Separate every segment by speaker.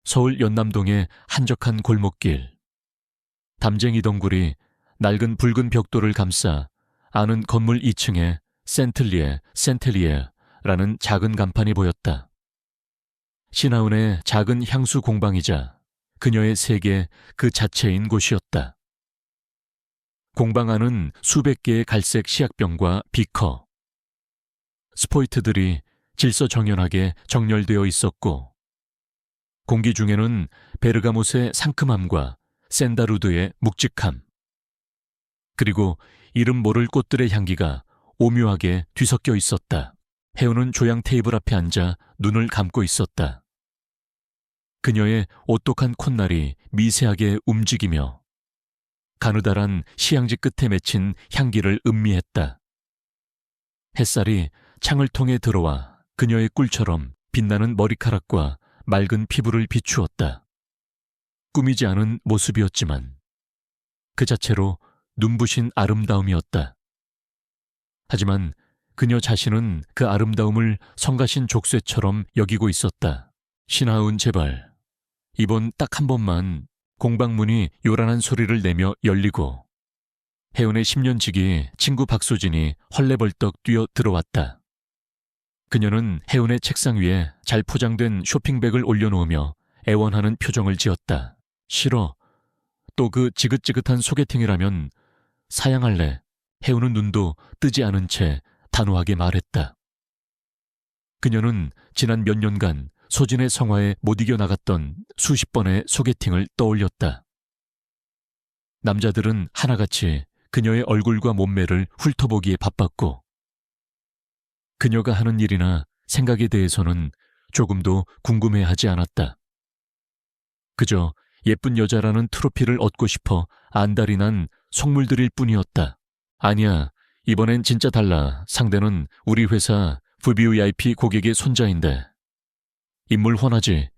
Speaker 1: 서울 연남동의 한적한 골목길. 담쟁이 덩굴이 낡은 붉은 벽돌을 감싸 아는 건물 2층에 센텔리에라는 작은 간판이 보였다. 신하은의 작은 향수 공방이자 그녀의 세계 그 자체인 곳이었다. 공방 안은 수백 개의 갈색 시약병과 비커, 스포이트들이 질서정연하게 정렬되어 있었고, 공기 중에는 베르가못의 상큼함과 샌다루드의 묵직함, 그리고 이름 모를 꽃들의 향기가 오묘하게 뒤섞여 있었다. 해우는 조향 테이블 앞에 앉아 눈을 감고 있었다. 그녀의 오똑한 콧날이 미세하게 움직이며 가느다란 시향지 끝에 맺힌 향기를 음미했다. 햇살이 창을 통해 들어와 그녀의 꿀처럼 빛나는 머리카락과 맑은 피부를 비추었다. 꾸미지 않은 모습이었지만 그 자체로 눈부신 아름다움이었다. 하지만 그녀 자신은 그 아름다움을 성가신 족쇄처럼 여기고 있었다. 신하은 제발, 이번 딱 한 번만. 공방문이 요란한 소리를 내며 열리고 혜은의 10년지기 친구 박소진이 헐레벌떡 뛰어 들어왔다. 그녀는 혜은의 책상 위에 잘 포장된 쇼핑백을 올려놓으며 애원하는 표정을 지었다. 싫어. 또 그 지긋지긋한 소개팅이라면 사양할래. 혜은은 눈도 뜨지 않은 채 단호하게 말했다. 그녀는 지난 몇 년간 소진의 성화에 못 이겨나갔던 수십 번의 소개팅을 떠올렸다. 남자들은 하나같이 그녀의 얼굴과 몸매를 훑어보기에 바빴고 그녀가 하는 일이나 생각에 대해서는 조금도 궁금해하지 않았다. 그저 예쁜 여자라는 트로피를 얻고 싶어 안달이 난 속물들일 뿐이었다. 아니야, 이번엔 진짜 달라. 상대는 우리 회사 VVIP 고객의 손자인데. 인물 훤하지.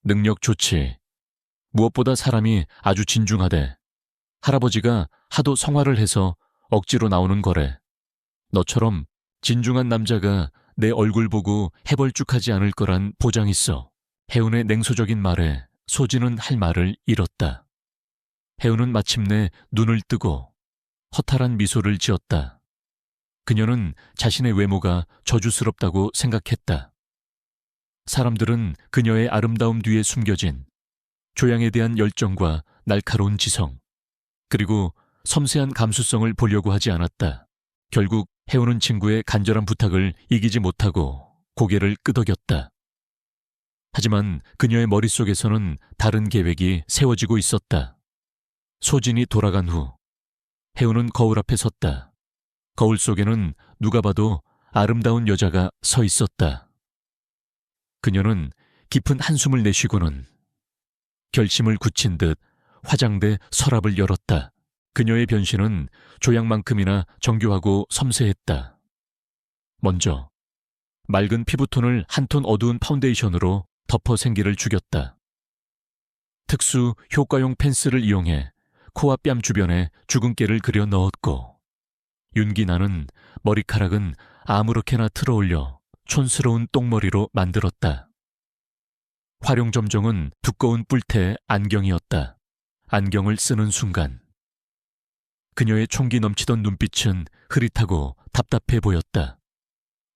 Speaker 1: 능력 좋지. 무엇보다 사람이 아주 진중하대. 할아버지가 하도 성화를 해서 억지로 나오는 거래. 너처럼 진중한 남자가 내 얼굴 보고 해벌쭉하지 않을 거란 보장 있어. 혜은의 냉소적인 말에 소진은 할 말을 잃었다. 혜은은 마침내 눈을 뜨고 허탈한 미소를 지었다. 그녀는 자신의 외모가 저주스럽다고 생각했다. 사람들은 그녀의 아름다움 뒤에 숨겨진 조향에 대한 열정과 날카로운 지성, 그리고 섬세한 감수성을 보려고 하지 않았다. 결국 혜우는 친구의 간절한 부탁을 이기지 못하고 고개를 끄덕였다. 하지만 그녀의 머릿속에서는 다른 계획이 세워지고 있었다. 소진이 돌아간 후 혜우는 거울 앞에 섰다. 거울 속에는 누가 봐도 아름다운 여자가 서 있었다. 그녀는 깊은 한숨을 내쉬고는 결심을 굳힌 듯 화장대 서랍을 열었다. 그녀의 변신은 조약만큼이나 정교하고 섬세했다. 먼저 맑은 피부톤을 한 톤 어두운 파운데이션으로 덮어 생기를 죽였다. 특수 효과용 펜슬을 이용해 코와 뺨 주변에 주근깨를 그려 넣었고 윤기 나는 머리카락은 아무렇게나 틀어올려 촌스러운 똥머리로 만들었다. 활용점정은 두꺼운 뿔테 안경이었다. 안경을 쓰는 순간 그녀의 총기 넘치던 눈빛은 흐릿하고 답답해 보였다.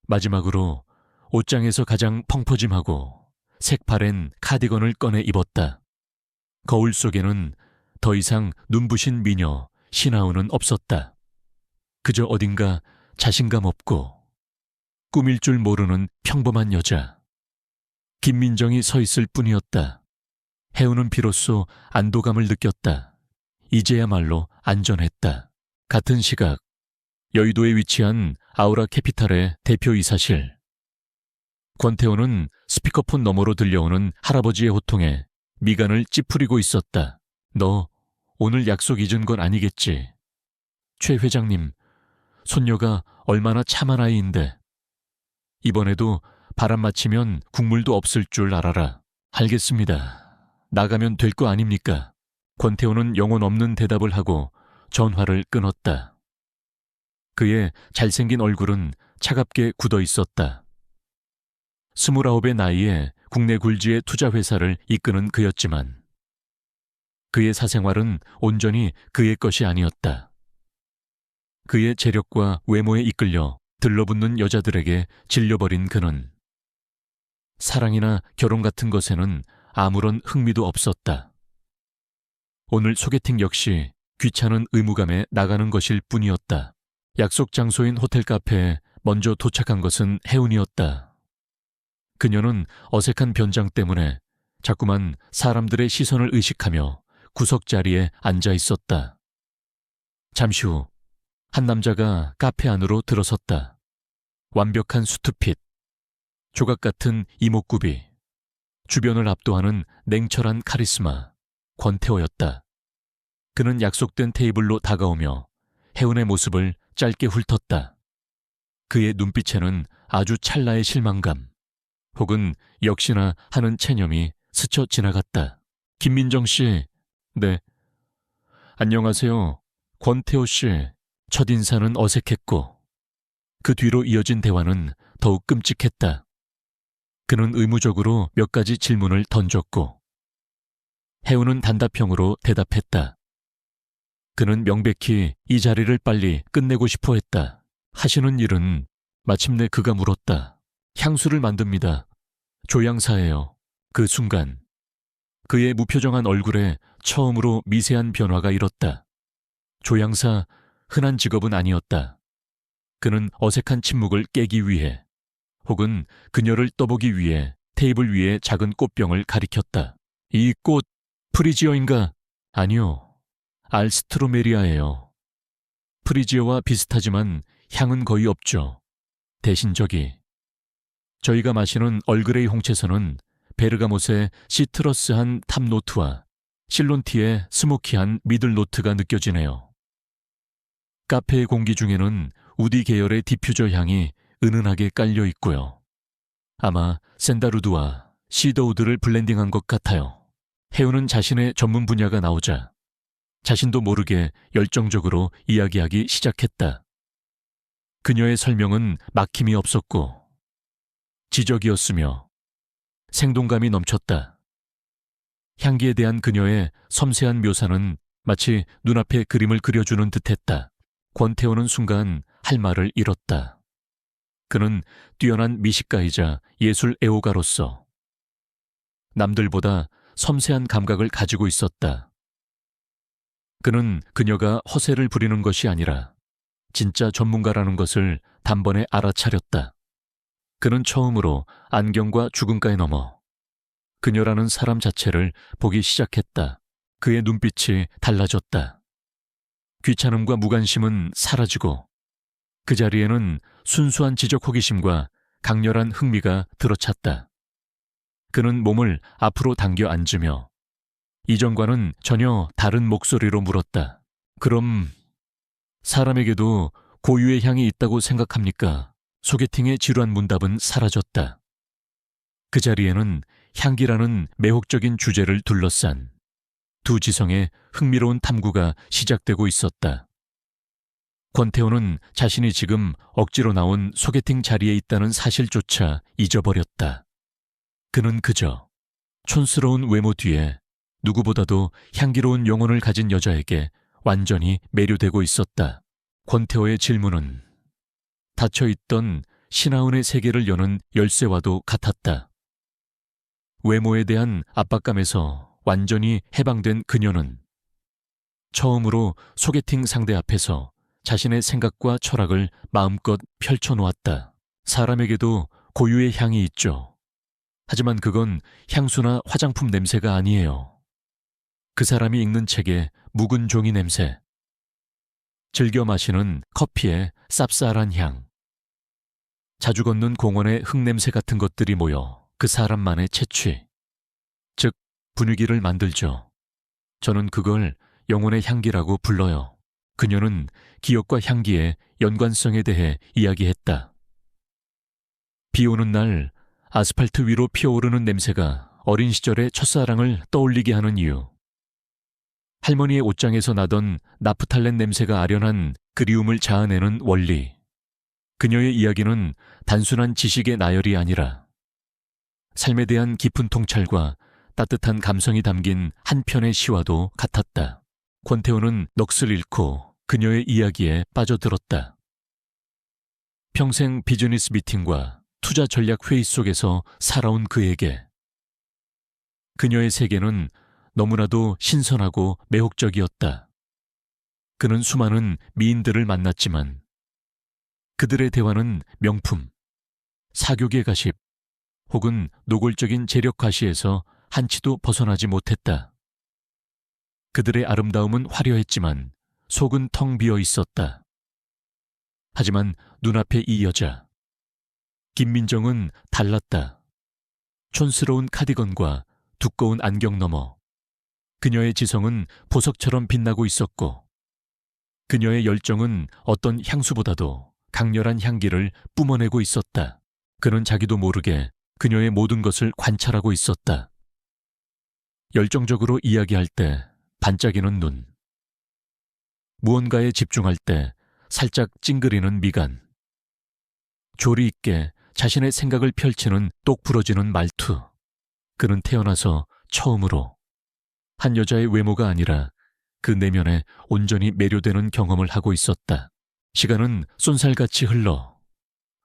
Speaker 1: 마지막으로 옷장에서 가장 펑퍼짐하고 색바랜 카디건을 꺼내 입었다. 거울 속에는 더 이상 눈부신 미녀 신하은은 없었다. 그저 어딘가 자신감 없고 꾸밀 줄 모르는 평범한 여자. 김민정이 서 있을 뿐이었다. 혜우는 비로소 안도감을 느꼈다. 이제야말로 안전했다. 같은 시각 여의도에 위치한 아우라 캐피탈의 대표이사실. 권태호는 스피커폰 너머로 들려오는 할아버지의 호통에 미간을 찌푸리고 있었다. 너 오늘 약속 잊은 건 아니겠지? 최 회장님, 손녀가 얼마나 참한 아이인데. 이번에도 바람 맞히면 국물도 없을 줄 알아라. 알겠습니다. 나가면 될 거 아닙니까? 권태호는 영혼 없는 대답을 하고 전화를 끊었다. 그의 잘생긴 얼굴은 차갑게 굳어 있었다. 29의 나이에 국내 굴지의 투자회사를 이끄는 그였지만 그의 사생활은 온전히 그의 것이 아니었다. 그의 재력과 외모에 이끌려 들러붙는 여자들에게 질려버린 그는 사랑이나 결혼 같은 것에는 아무런 흥미도 없었다. 오늘 소개팅 역시 귀찮은 의무감에 나가는 것일 뿐이었다. 약속 장소인 호텔 카페에 먼저 도착한 것은 혜운이었다. 그녀는 어색한 변장 때문에 자꾸만 사람들의 시선을 의식하며 구석 자리에 앉아 있었다. 잠시 후 한 남자가 카페 안으로 들어섰다. 완벽한 수트핏, 조각 같은 이목구비, 주변을 압도하는 냉철한 카리스마, 권태호였다. 그는 약속된 테이블로 다가오며 혜운의 모습을 짧게 훑었다. 그의 눈빛에는 아주 찰나의 실망감, 혹은 역시나 하는 체념이 스쳐 지나갔다. 김민정 씨, 네. 안녕하세요. 권태호 씨. 첫인사는 어색했고 그 뒤로 이어진 대화는 더욱 끔찍했다. 그는 의무적으로 몇 가지 질문을 던졌고 혜운은 단답형으로 대답했다. 그는 명백히 이 자리를 빨리 끝내고 싶어 했다. 하시는 일은? 마침내 그가 물었다. 향수를 만듭니다. 조향사예요. 그 순간 그의 무표정한 얼굴에 처음으로 미세한 변화가 일었다. 조향사, 흔한 직업은 아니었다. 그는 어색한 침묵을 깨기 위해 혹은 그녀를 떠보기 위해 테이블 위에 작은 꽃병을 가리켰다. 이 꽃, 프리지어인가? 아니요. 알스트로메리아예요. 프리지어와 비슷하지만 향은 거의 없죠. 대신 저희가 마시는 얼그레이 홍채선은 베르가못의 시트러스한 탑노트와 실론티의 스모키한 미들노트가 느껴지네요. 카페의 공기 중에는 우디 계열의 디퓨저 향이 은은하게 깔려 있고요. 아마 샌다루드와 시더우드를 블렌딩한 것 같아요. 혜운은 자신의 전문 분야가 나오자 자신도 모르게 열정적으로 이야기하기 시작했다. 그녀의 설명은 막힘이 없었고 지적이었으며 생동감이 넘쳤다. 향기에 대한 그녀의 섬세한 묘사는 마치 눈앞에 그림을 그려주는 듯했다. 권태호는 순간 할 말을 잃었다. 그는 뛰어난 미식가이자 예술 애호가로서 남들보다 섬세한 감각을 가지고 있었다. 그는 그녀가 허세를 부리는 것이 아니라 진짜 전문가라는 것을 단번에 알아차렸다. 그는 처음으로 안경과 주근가에 넘어 그녀라는 사람 자체를 보기 시작했다. 그의 눈빛이 달라졌다. 귀찮음과 무관심은 사라지고 그 자리에는 순수한 지적 호기심과 강렬한 흥미가 들어찼다. 그는 몸을 앞으로 당겨 앉으며 이전과는 전혀 다른 목소리로 물었다. 그럼 사람에게도 고유의 향이 있다고 생각합니까? 소개팅의 지루한 문답은 사라졌다. 그 자리에는 향기라는 매혹적인 주제를 둘러싼 두 지성의 흥미로운 탐구가 시작되고 있었다. 권태호는 자신이 지금 억지로 나온 소개팅 자리에 있다는 사실조차 잊어버렸다. 그는 그저 촌스러운 외모 뒤에 누구보다도 향기로운 영혼을 가진 여자에게 완전히 매료되고 있었다. 권태호의 질문은 닫혀있던 신하은의 세계를 여는 열쇠와도 같았다. 외모에 대한 압박감에서 완전히 해방된 그녀는 처음으로 소개팅 상대 앞에서 자신의 생각과 철학을 마음껏 펼쳐놓았다. 사람에게도 고유의 향이 있죠. 하지만 그건 향수나 화장품 냄새가 아니에요. 그 사람이 읽는 책의 묵은 종이 냄새, 즐겨 마시는 커피의 쌉쌀한 향, 자주 걷는 공원의 흙냄새 같은 것들이 모여 그 사람만의 채취, 즉 분위기를 만들죠. 저는 그걸 영혼의 향기라고 불러요. 그녀는 기억과 향기의 연관성에 대해 이야기했다. 비 오는 날 아스팔트 위로 피어오르는 냄새가 어린 시절의 첫사랑을 떠올리게 하는 이유. 할머니의 옷장에서 나던 나프탈렌 냄새가 아련한 그리움을 자아내는 원리. 그녀의 이야기는 단순한 지식의 나열이 아니라 삶에 대한 깊은 통찰과 따뜻한 감성이 담긴 한 편의 시와도 같았다. 권태호는 넋을 잃고 그녀의 이야기에 빠져들었다. 평생 비즈니스 미팅과 투자 전략 회의 속에서 살아온 그에게 그녀의 세계는 너무나도 신선하고 매혹적이었다. 그는 수많은 미인들을 만났지만 그들의 대화는 명품, 사교계 가십 혹은 노골적인 재력 과시에서 한치도 벗어나지 못했다. 그들의 아름다움은 화려했지만 속은 텅 비어 있었다. 하지만 눈앞의 이 여자, 김민정은 달랐다. 촌스러운 카디건과 두꺼운 안경 너머 그녀의 지성은 보석처럼 빛나고 있었고 그녀의 열정은 어떤 향수보다도 강렬한 향기를 뿜어내고 있었다. 그는 자기도 모르게 그녀의 모든 것을 관찰하고 있었다. 열정적으로 이야기할 때 반짝이는 눈, 무언가에 집중할 때 살짝 찡그리는 미간, 조리 있게 자신의 생각을 펼치는 똑 부러지는 말투. 그는 태어나서 처음으로 한 여자의 외모가 아니라 그 내면에 온전히 매료되는 경험을 하고 있었다. 시간은 쏜살같이 흘러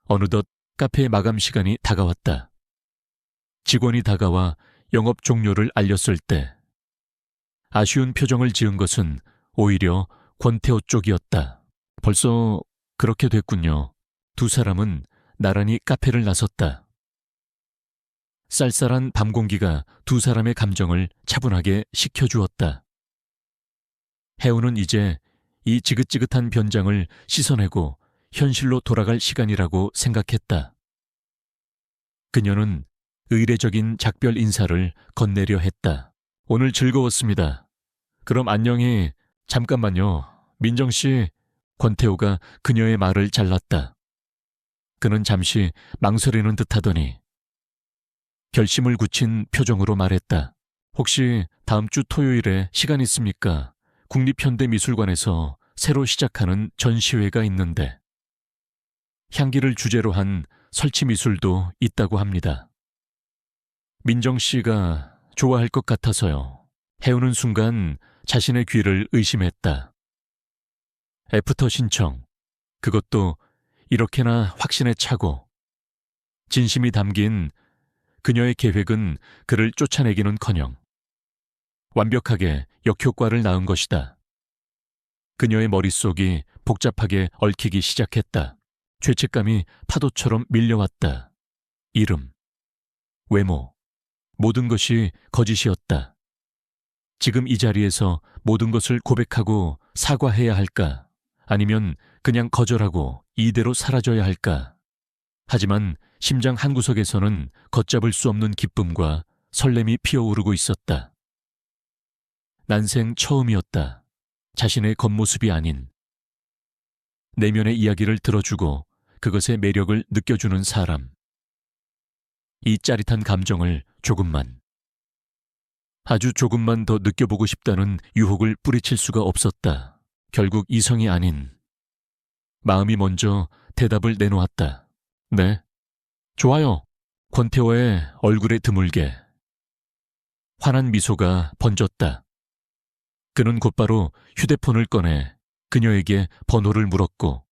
Speaker 1: 어느덧 카페의 마감 시간이 다가왔다. 직원이 다가와 영업 종료를 알렸을 때 아쉬운 표정을 지은 것은 오히려 권태호 쪽이었다. 벌써 그렇게 됐군요. 두 사람은 나란히 카페를 나섰다. 쌀쌀한 밤 공기가 두 사람의 감정을 차분하게 식혀주었다. 해우는 이제 이 지긋지긋한 변장을 씻어내고 현실로 돌아갈 시간이라고 생각했다. 그녀는 의례적인 작별 인사를 건네려 했다. 오늘 즐거웠습니다. 그럼 안녕히. 잠깐만요. 민정씨. 권태호가 그녀의 말을 잘랐다. 그는 잠시 망설이는 듯하더니 결심을 굳힌 표정으로 말했다. 혹시 다음 주 토요일에 시간 있습니까? 국립현대미술관에서 새로 시작하는 전시회가 있는데 향기를 주제로 한 설치미술도 있다고 합니다. 민정 씨가 좋아할 것 같아서요. 해우는 순간 자신의 귀를 의심했다. 애프터 신청, 그것도 이렇게나 확신에 차고 진심이 담긴 그녀의 계획은 그를 쫓아내기는커녕 완벽하게 역효과를 낳은 것이다. 그녀의 머릿속이 복잡하게 얽히기 시작했다. 죄책감이 파도처럼 밀려왔다. 이름, 외모, 모든 것이 거짓이었다. 지금 이 자리에서 모든 것을 고백하고 사과해야 할까? 아니면 그냥 거절하고 이대로 사라져야 할까? 하지만 심장 한구석에서는 걷잡을 수 없는 기쁨과 설렘이 피어오르고 있었다. 난생 처음이었다. 자신의 겉모습이 아닌 내면의 이야기를 들어주고 그것의 매력을 느껴주는 사람. 이 짜릿한 감정을 조금만, 아주 조금만 더 느껴보고 싶다는 유혹을 뿌리칠 수가 없었다. 결국 이성이 아닌 마음이 먼저 대답을 내놓았다. 네, 좋아요. 권태호의 얼굴에 드물게 환한 미소가 번졌다. 그는 곧바로 휴대폰을 꺼내 그녀에게 번호를 물었고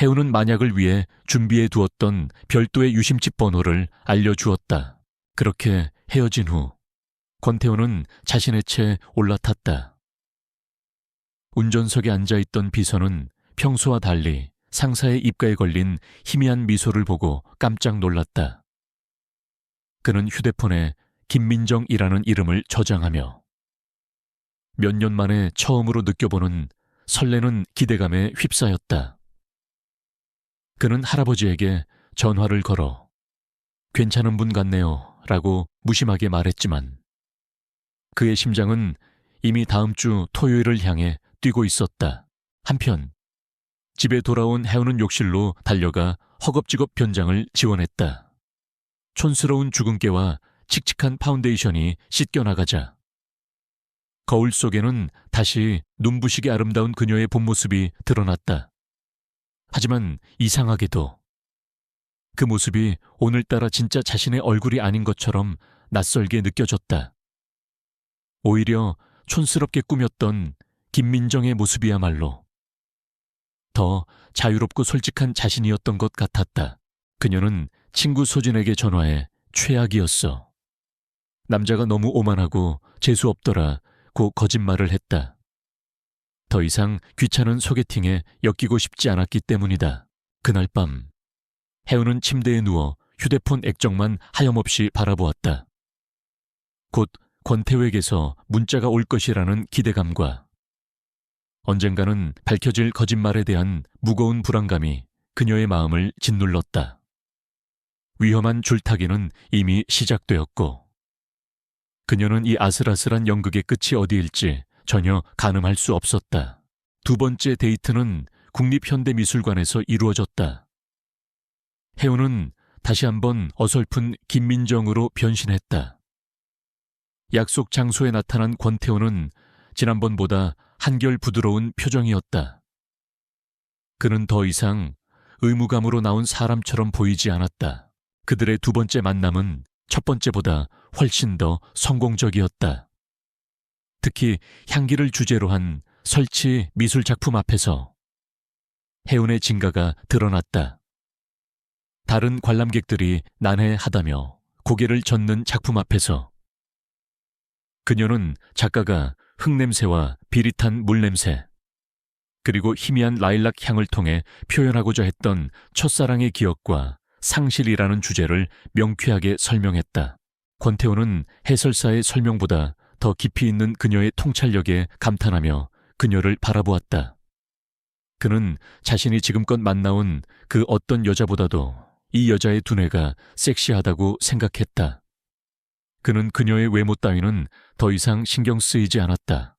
Speaker 1: 해우는 만약을 위해 준비해 두었던 별도의 유심칩 번호를 알려주었다. 그렇게 헤어진 후 권태호는 자신의 채 올라탔다. 운전석에 앉아있던 비서는 평소와 달리 상사의 입가에 걸린 희미한 미소를 보고 깜짝 놀랐다. 그는 휴대폰에 김민정이라는 이름을 저장하며 몇 년 만에 처음으로 느껴보는 설레는 기대감에 휩싸였다. 그는 할아버지에게 전화를 걸어 괜찮은 분 같네요 라고 무심하게 말했지만 그의 심장은 이미 다음 주 토요일을 향해 뛰고 있었다. 한편 집에 돌아온 해우는 욕실로 달려가 허겁지겁 변장을 지원했다. 촌스러운 주근깨와 칙칙한 파운데이션이 씻겨나가자 거울 속에는 다시 눈부시게 아름다운 그녀의 본모습이 드러났다. 하지만 이상하게도 그 모습이 오늘따라 진짜 자신의 얼굴이 아닌 것처럼 낯설게 느껴졌다. 오히려 촌스럽게 꾸몄던 김민정의 모습이야말로 더 자유롭고 솔직한 자신이었던 것 같았다. 그녀는 친구 소진에게 전화해 최악이었어. 남자가 너무 오만하고 재수없더라 고 거짓말을 했다. 더 이상 귀찮은 소개팅에 엮이고 싶지 않았기 때문이다. 그날 밤 혜우는 침대에 누워 휴대폰 액정만 하염없이 바라보았다. 곧 권태우에게서 문자가 올 것이라는 기대감과 언젠가는 밝혀질 거짓말에 대한 무거운 불안감이 그녀의 마음을 짓눌렀다. 위험한 줄타기는 이미 시작되었고 그녀는 이 아슬아슬한 연극의 끝이 어디일지 전혀 가늠할 수 없었다. 두 번째 데이트는 국립현대미술관에서 이루어졌다. 혜우는 다시 한번 어설픈 김민정으로 변신했다. 약속 장소에 나타난 권태호는 지난번보다 한결 부드러운 표정이었다. 그는 더 이상 의무감으로 나온 사람처럼 보이지 않았다. 그들의 두 번째 만남은 첫 번째보다 훨씬 더 성공적이었다. 특히 향기를 주제로 한 설치 미술 작품 앞에서 혜운의 진가가 드러났다. 다른 관람객들이 난해하다며 고개를 젓는 작품 앞에서 그녀는 작가가 흙냄새와 비릿한 물냄새 그리고 희미한 라일락 향을 통해 표현하고자 했던 첫사랑의 기억과 상실이라는 주제를 명쾌하게 설명했다. 권태호는 해설사의 설명보다 더 깊이 있는 그녀의 통찰력에 감탄하며 그녀를 바라보았다. 그는 자신이 지금껏 만나온 그 어떤 여자보다도 이 여자의 두뇌가 섹시하다고 생각했다. 그는 그녀의 외모 따위는 더 이상 신경 쓰이지 않았다.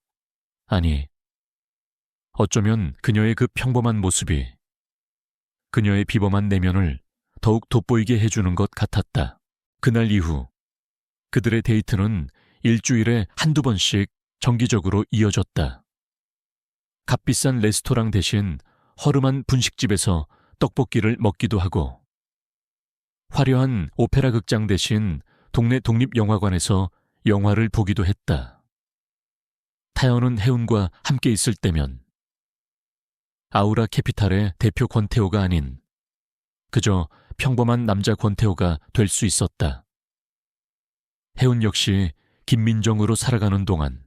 Speaker 1: 아니, 어쩌면 그녀의 그 평범한 모습이 그녀의 비범한 내면을 더욱 돋보이게 해주는 것 같았다. 그날 이후 그들의 데이트는 일주일에 한두 번씩 정기적으로 이어졌다. 값비싼 레스토랑 대신 허름한 분식집에서 떡볶이를 먹기도 하고 화려한 오페라 극장 대신 동네 독립영화관에서 영화를 보기도 했다. 타연은 혜운과 함께 있을 때면 아우라 캐피탈의 대표 권태호가 아닌 그저 평범한 남자 권태호가 될 수 있었다. 혜운 역시 김민정으로 살아가는 동안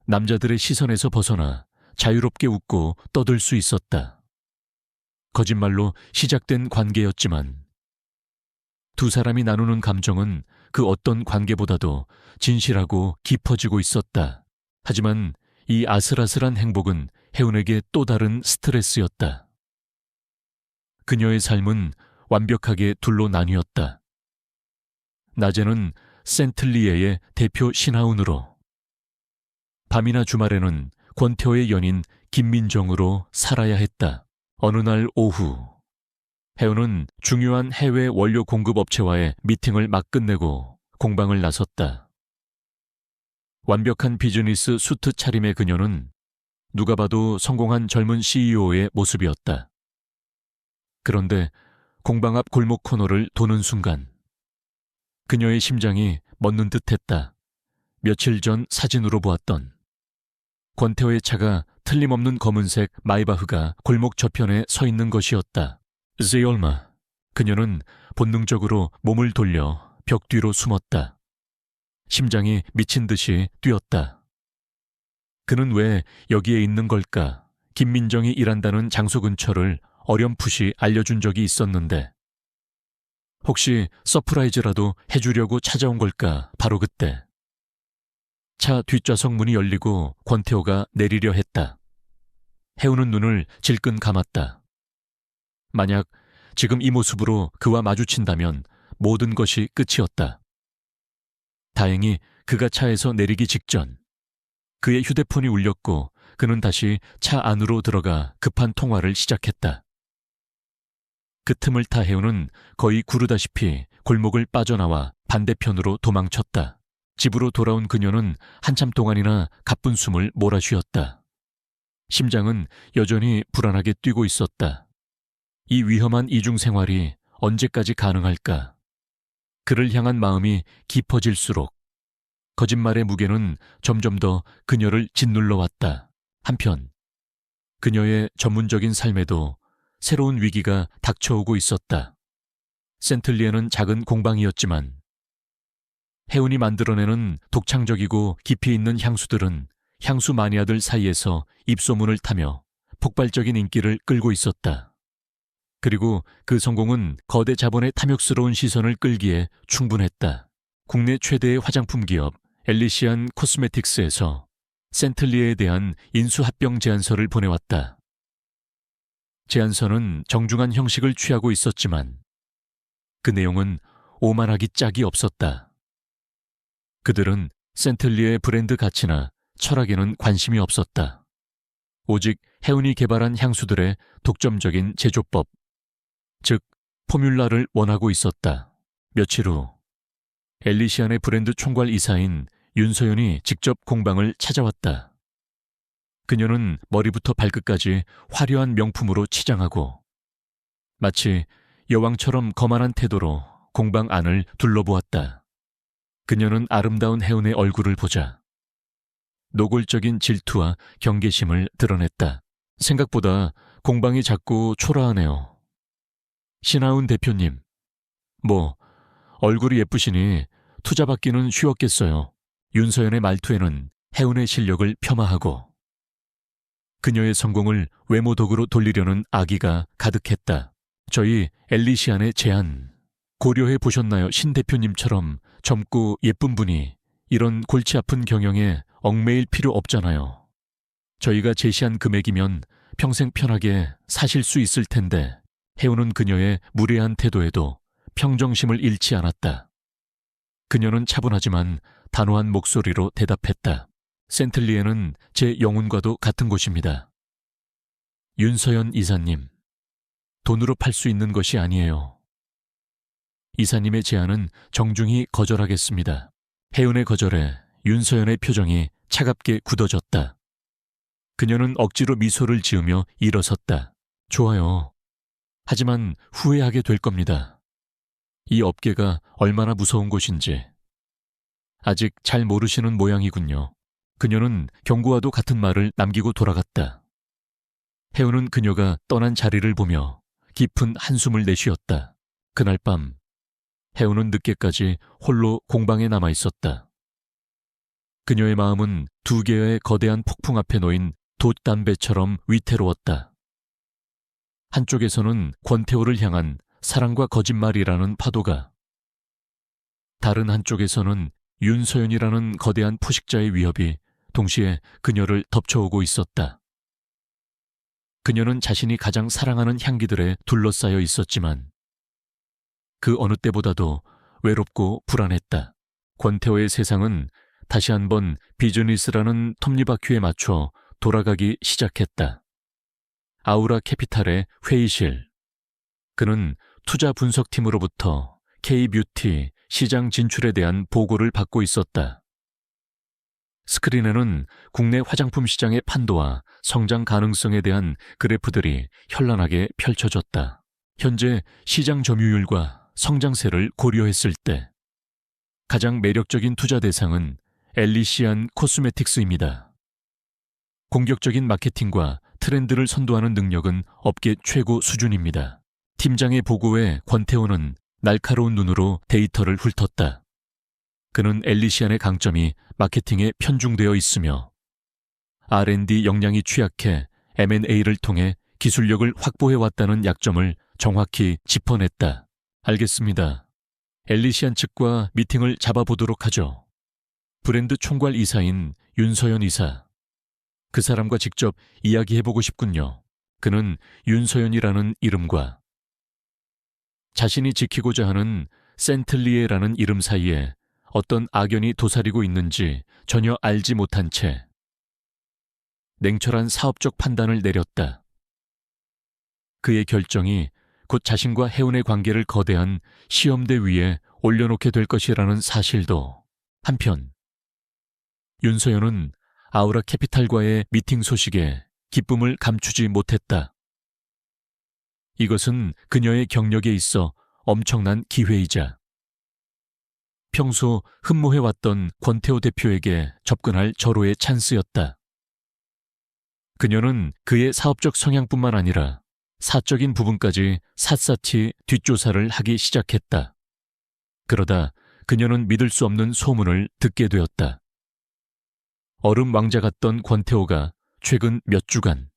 Speaker 1: 남자들의 시선에서 벗어나 자유롭게 웃고 떠들 수 있었다. 거짓말로 시작된 관계였지만 두 사람이 나누는 감정은 그 어떤 관계보다도 진실하고 깊어지고 있었다. 하지만 이 아슬아슬한 행복은 혜운에게 또 다른 스트레스였다. 그녀의 삶은 완벽하게 둘로 나뉘었다. 낮에는 센틀리에의 대표 신하운으로, 밤이나 주말에는 권태호의 연인 김민정으로 살아야 했다. 어느 날 오후, 혜운은 중요한 해외 원료 공급 업체와의 미팅을 막 끝내고 공방을 나섰다. 완벽한 비즈니스 수트 차림의 그녀는 누가 봐도 성공한 젊은 CEO의 모습이었다. 그런데 공방 앞 골목 코너를 도는 순간 그녀의 심장이 멎는 듯했다. 며칠 전 사진으로 보았던 권태호의 차가 틀림없는 검은색 마이바흐가 골목 저편에 서 있는 것이었다. 제얼마, 그녀는 본능적으로 몸을 돌려 벽 뒤로 숨었다. 심장이 미친 듯이 뛰었다. 그는 왜 여기에 있는 걸까? 김민정이 일한다는 장소 근처를 어렴풋이 알려준 적이 있었는데 혹시 서프라이즈라도 해주려고 찾아온 걸까? 바로 그때 차 뒷좌석 문이 열리고 권태호가 내리려 했다. 혜우는 눈을 질끈 감았다. 만약 지금 이 모습으로 그와 마주친다면 모든 것이 끝이었다. 다행히 그가 차에서 내리기 직전 그의 휴대폰이 울렸고 그는 다시 차 안으로 들어가 급한 통화를 시작했다. 그 틈을 타 혜우는 거의 구르다시피 골목을 빠져나와 반대편으로 도망쳤다. 집으로 돌아온 그녀는 한참 동안이나 가쁜 숨을 몰아쉬었다. 심장은 여전히 불안하게 뛰고 있었다. 이 위험한 이중 생활이 언제까지 가능할까? 그를 향한 마음이 깊어질수록 거짓말의 무게는 점점 더 그녀를 짓눌러 왔다. 한편 그녀의 전문적인 삶에도 새로운 위기가 닥쳐오고 있었다. 센틀리에는 작은 공방이었지만 해운이 만들어내는 독창적이고 깊이 있는 향수들은 향수 마니아들 사이에서 입소문을 타며 폭발적인 인기를 끌고 있었다. 그리고 그 성공은 거대 자본의 탐욕스러운 시선을 끌기에 충분했다. 국내 최대의 화장품 기업 엘리시안 코스메틱스에서 센틀리에에 대한 인수합병 제안서를 보내왔다. 제안서는 정중한 형식을 취하고 있었지만 그 내용은 오만하기 짝이 없었다. 그들은 센틀리에의 브랜드 가치나 철학에는 관심이 없었다. 오직 해운이 개발한 향수들의 독점적인 제조법, 즉 포뮬라를 원하고 있었다. 며칠 후 엘리시안의 브랜드 총괄 이사인 윤서연이 직접 공방을 찾아왔다. 그녀는 머리부터 발끝까지 화려한 명품으로 치장하고 마치 여왕처럼 거만한 태도로 공방 안을 둘러보았다. 그녀는 아름다운 해운의 얼굴을 보자 노골적인 질투와 경계심을 드러냈다. 생각보다 공방이 작고 초라하네요. 신하운 대표님, 얼굴이 예쁘시니 투자받기는 쉬웠겠어요. 윤서연의 말투에는 해운의 실력을 폄하하고 그녀의 성공을 외모 덕으로 돌리려는 악의가 가득했다. 저희 엘리시안의 제안 고려해 보셨나요? 신 대표님처럼 젊고 예쁜 분이 이런 골치 아픈 경영에 얽매일 필요 없잖아요. 저희가 제시한 금액이면 평생 편하게 사실 수 있을 텐데 해운은 그녀의 무례한 태도에도 평정심을 잃지 않았다. 그녀는 차분하지만 단호한 목소리로 대답했다. 센틀리에는 제 영혼과도 같은 곳입니다. 윤서연 이사님, 돈으로 팔 수 있는 것이 아니에요. 이사님의 제안은 정중히 거절하겠습니다. 해운의 거절에 윤서연의 표정이 차갑게 굳어졌다. 그녀는 억지로 미소를 지으며 일어섰다. 좋아요. 하지만 후회하게 될 겁니다. 이 업계가 얼마나 무서운 곳인지 아직 잘 모르시는 모양이군요. 그녀는 경고와도 같은 말을 남기고 돌아갔다. 해운은 그녀가 떠난 자리를 보며 깊은 한숨을 내쉬었다. 그날 밤 해운은 늦게까지 홀로 공방에 남아 있었다. 그녀의 마음은 두 개의 거대한 폭풍 앞에 놓인 돛담배처럼 위태로웠다. 한쪽에서는 권태호를 향한 사랑과 거짓말이라는 파도가, 다른 한쪽에서는 윤서연이라는 거대한 포식자의 위협이 동시에 그녀를 덮쳐오고 있었다. 그녀는 자신이 가장 사랑하는 향기들에 둘러싸여 있었지만 그 어느 때보다도 외롭고 불안했다. 권태호의 세상은 다시 한번 비즈니스라는 톱니바퀴에 맞춰 돌아가기 시작했다. 아우라 캐피탈의 회의실. 그는 투자 분석팀으로부터 K-뷰티 시장 진출에 대한 보고를 받고 있었다. 스크린에는 국내 화장품 시장의 판도와 성장 가능성에 대한 그래프들이 현란하게 펼쳐졌다. 현재 시장 점유율과 성장세를 고려했을 때 가장 매력적인 투자 대상은 엘리시안 코스메틱스입니다. 공격적인 마케팅과 트렌드를 선도하는 능력은 업계 최고 수준입니다. 팀장의 보고에 권태호는 날카로운 눈으로 데이터를 훑었다. 그는 엘리시안의 강점이 마케팅에 편중되어 있으며 R&D 역량이 취약해 M&A를 통해 기술력을 확보해왔다는 약점을 정확히 짚어냈다. 알겠습니다. 엘리시안 측과 미팅을 잡아보도록 하죠. 브랜드 총괄 이사인 윤서연 이사. 그 사람과 직접 이야기해보고 싶군요. 그는 윤서연이라는 이름과 자신이 지키고자 하는 센틀리에라는 이름 사이에 어떤 악연이 도사리고 있는지 전혀 알지 못한 채 냉철한 사업적 판단을 내렸다. 그의 결정이 곧 자신과 해운의 관계를 거대한 시험대 위에 올려놓게 될 것이라는 사실도 한편 윤서연은 아우라 캐피탈과의 미팅 소식에 기쁨을 감추지 못했다. 이것은 그녀의 경력에 있어 엄청난 기회이자 평소 흠모해왔던 권태호 대표에게 접근할 절호의 찬스였다. 그녀는 그의 사업적 성향뿐만 아니라 사적인 부분까지 샅샅이 뒷조사를 하기 시작했다. 그러다 그녀는 믿을 수 없는 소문을 듣게 되었다. 얼음 왕자 같던 권태호가 최근 몇 주간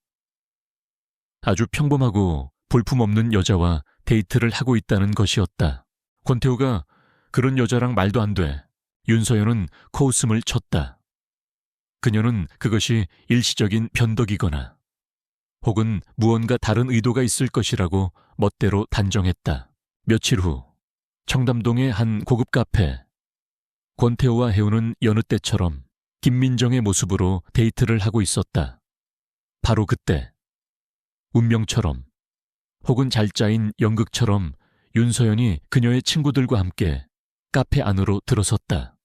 Speaker 1: 아주 평범하고 볼품없는 여자와 데이트를 하고 있다는 것이었다. 권태호가 그런 여자랑 말도 안 돼. 윤서연은 코웃음을 쳤다. 그녀는 그것이 일시적인 변덕이거나 혹은 무언가 다른 의도가 있을 것이라고 멋대로 단정했다. 며칠 후 청담동의 한 고급 카페. 권태호와 혜우는 여느 때처럼 김민정의 모습으로 데이트를 하고 있었다. 바로 그때 운명처럼 혹은 잘 짜인 연극처럼 윤서연이 그녀의 친구들과 함께 카페 안으로 들어섰다.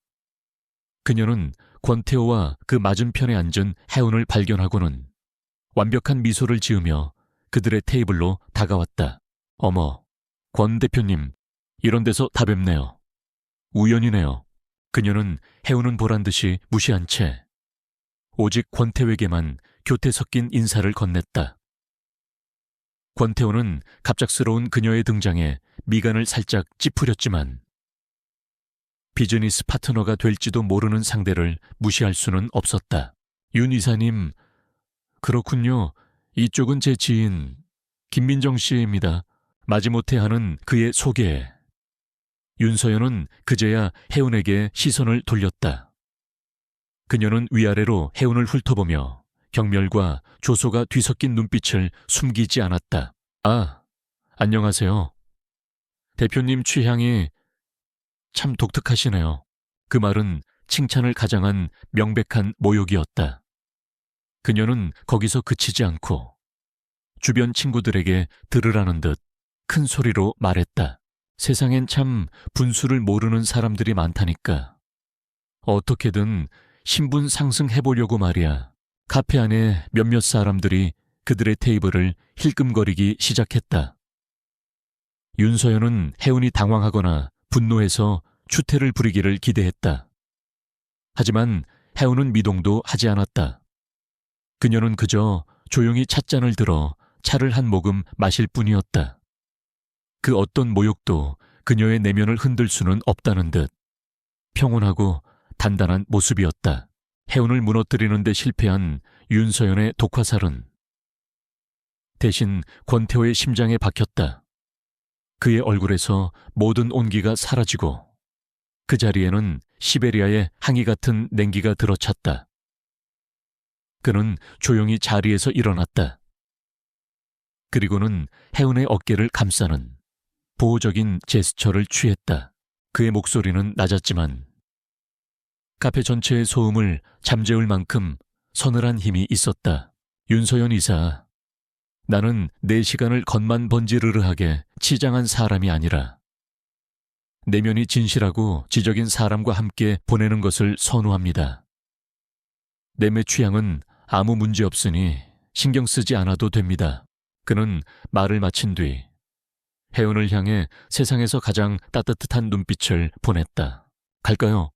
Speaker 1: 그녀는 권태호와 그 맞은편에 앉은 혜운을 발견하고는 완벽한 미소를 지으며 그들의 테이블로 다가왔다. 어머, 권 대표님, 이런 데서 다 뵙네요. 우연이네요. 그녀는 혜운은 보란 듯이 무시한 채 오직 권태호에게만 교태 섞인 인사를 건넸다. 권태호는 갑작스러운 그녀의 등장에 미간을 살짝 찌푸렸지만 비즈니스 파트너가 될지도 모르는 상대를 무시할 수는 없었다. 윤 이사님, 그렇군요. 이쪽은 제 지인 김민정 씨입니다. 마지못해 하는 그의 소개. 윤서연은 그제야 혜운에게 시선을 돌렸다. 그녀는 위아래로 혜운을 훑어보며 경멸과 조소가 뒤섞인 눈빛을 숨기지 않았다. 아, 안녕하세요. 대표님 취향이 참 독특하시네요. 그 말은 칭찬을 가장한 명백한 모욕이었다. 그녀는 거기서 그치지 않고 주변 친구들에게 들으라는 듯 큰 소리로 말했다. 세상엔 참 분수를 모르는 사람들이 많다니까. 어떻게든 신분 상승해보려고 말이야. 카페 안에 몇몇 사람들이 그들의 테이블을 힐끔거리기 시작했다. 윤서연은 혜운이 당황하거나 분노해서 추태를 부리기를 기대했다. 하지만 혜운은 미동도 하지 않았다. 그녀는 그저 조용히 찻잔을 들어 차를 한 모금 마실 뿐이었다. 그 어떤 모욕도 그녀의 내면을 흔들 수는 없다는 듯 평온하고 단단한 모습이었다. 혜운을 무너뜨리는 데 실패한 윤서연의 독화살은 대신 권태호의 심장에 박혔다. 그의 얼굴에서 모든 온기가 사라지고 그 자리에는 시베리아의 항이 같은 냉기가 들어찼다. 그는 조용히 자리에서 일어났다. 그리고는 혜운의 어깨를 감싸는 보호적인 제스처를 취했다. 그의 목소리는 낮았지만 카페 전체의 소음을 잠재울 만큼 서늘한 힘이 있었다. 윤서연 이사, 나는 내 시간을 겉만 번지르르하게 치장한 사람이 아니라 내면이 진실하고 지적인 사람과 함께 보내는 것을 선호합니다. 내매 취향은 아무 문제 없으니 신경 쓰지 않아도 됩니다. 그는 말을 마친 뒤 혜운을 향해 세상에서 가장 따뜻한 눈빛을 보냈다. 갈까요?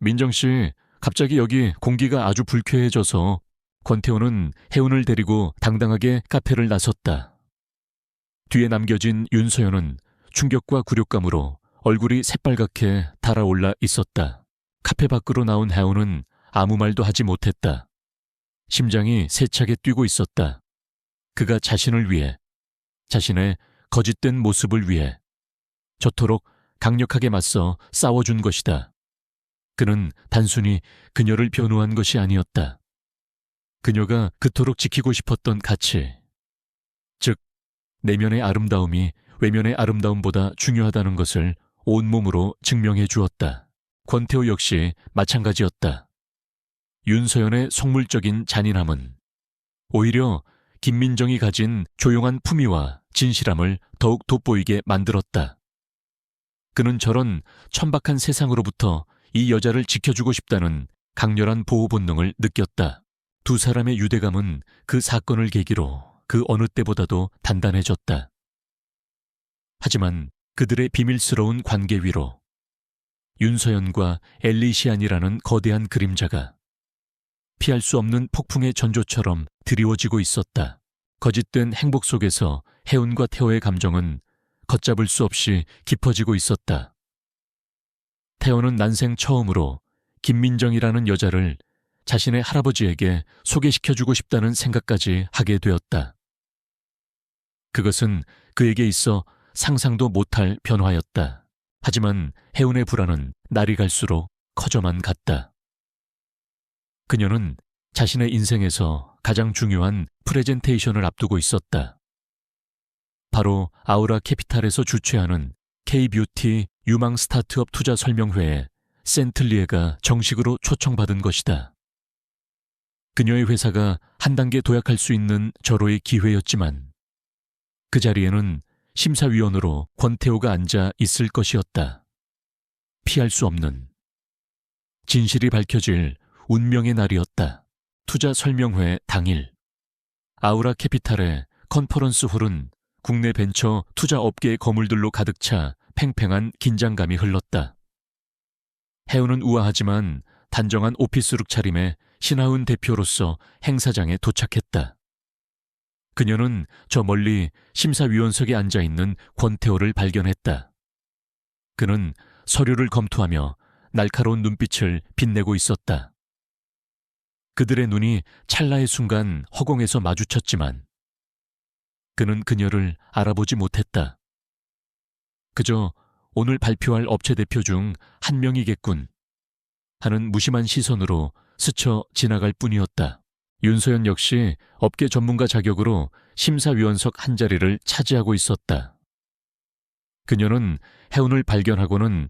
Speaker 1: 민정 씨, 갑자기 여기 공기가 아주 불쾌해져서. 권태호는 혜운을 데리고 당당하게 카페를 나섰다. 뒤에 남겨진 윤서연은 충격과 굴욕감으로 얼굴이 새빨갛게 달아올라 있었다. 카페 밖으로 나온 혜운은 아무 말도 하지 못했다. 심장이 세차게 뛰고 있었다. 그가 자신을 위해, 자신의 거짓된 모습을 위해 저토록 강력하게 맞서 싸워준 것이다. 그는 단순히 그녀를 변호한 것이 아니었다. 그녀가 그토록 지키고 싶었던 가치, 즉 내면의 아름다움이 외면의 아름다움보다 중요하다는 것을 온몸으로 증명해 주었다. 권태호 역시 마찬가지였다. 윤서연의 속물적인 잔인함은 오히려 김민정이 가진 조용한 품위와 진실함을 더욱 돋보이게 만들었다. 그는 저런 천박한 세상으로부터 이 여자를 지켜주고 싶다는 강렬한 보호 본능을 느꼈다. 두 사람의 유대감은 그 사건을 계기로 그 어느 때보다도 단단해졌다. 하지만 그들의 비밀스러운 관계 위로 윤서연과 엘리시안이라는 거대한 그림자가 피할 수 없는 폭풍의 전조처럼 드리워지고 있었다. 거짓된 행복 속에서 혜운과 태호의 감정은 걷잡을 수 없이 깊어지고 있었다. 태호는 난생 처음으로 김민정이라는 여자를 자신의 할아버지에게 소개시켜주고 싶다는 생각까지 하게 되었다. 그것은 그에게 있어 상상도 못할 변화였다. 하지만 혜운의 불안은 날이 갈수록 커져만 갔다. 그녀는 자신의 인생에서 가장 중요한 프레젠테이션을 앞두고 있었다. 바로 아우라 캐피탈에서 주최하는 K-뷰티 유망 스타트업 투자 설명회에 센틀리에가 정식으로 초청받은 것이다. 그녀의 회사가 한 단계 도약할 수 있는 절호의 기회였지만 그 자리에는 심사위원으로 권태호가 앉아 있을 것이었다. 피할 수 없는 진실이 밝혀질 운명의 날이었다. 투자 설명회 당일 아우라 캐피탈의 컨퍼런스 홀은 국내 벤처 투자 업계의 거물들로 가득 차 팽팽한 긴장감이 흘렀다. 혜운은 우아하지만 단정한 오피스룩 차림의 신하운 대표로서 행사장에 도착했다. 그녀는 저 멀리 심사위원석에 앉아있는 권태호를 발견했다. 그는 서류를 검토하며 날카로운 눈빛을 빛내고 있었다. 그들의 눈이 찰나의 순간 허공에서 마주쳤지만 그는 그녀를 알아보지 못했다. 그저 오늘 발표할 업체 대표 중 한 명이겠군 하는 무심한 시선으로 스쳐 지나갈 뿐이었다. 윤서연 역시 업계 전문가 자격으로 심사위원석 한 자리를 차지하고 있었다. 그녀는 혜운을 발견하고는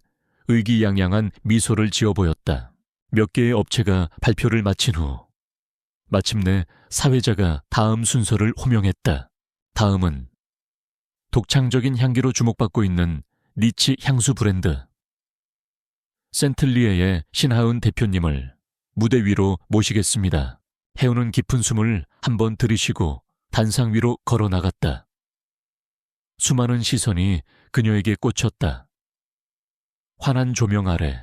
Speaker 1: 의기양양한 미소를 지어 보였다. 몇 개의 업체가 발표를 마친 후 마침내 사회자가 다음 순서를 호명했다. 다음은 독창적인 향기로 주목받고 있는 니치 향수 브랜드 센틀리에의 신하은 대표님을 무대 위로 모시겠습니다. 혜운은 깊은 숨을 한번 들이쉬고 단상 위로 걸어 나갔다. 수많은 시선이 그녀에게 꽂혔다. 환한 조명 아래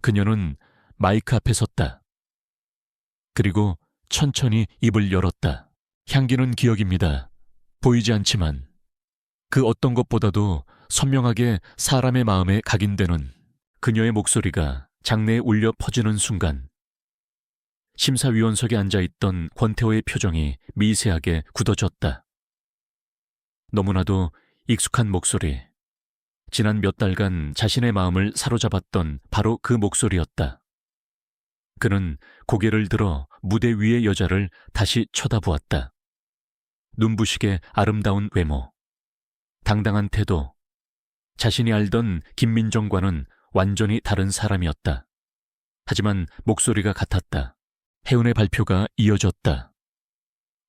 Speaker 1: 그녀는 마이크 앞에 섰다. 그리고 천천히 입을 열었다. 향기는 기억입니다. 보이지 않지만 그 어떤 것보다도 선명하게 사람의 마음에 각인되는 그녀의 목소리가 장내에 울려 퍼지는 순간 심사위원석에 앉아있던 권태호의 표정이 미세하게 굳어졌다. 너무나도 익숙한 목소리. 지난 몇 달간 자신의 마음을 사로잡았던 바로 그 목소리였다. 그는 고개를 들어 무대 위의 여자를 다시 쳐다보았다. 눈부시게 아름다운 외모, 당당한 태도, 자신이 알던 김민정과는 완전히 다른 사람이었다. 하지만 목소리가 같았다. 혜운의 발표가 이어졌다.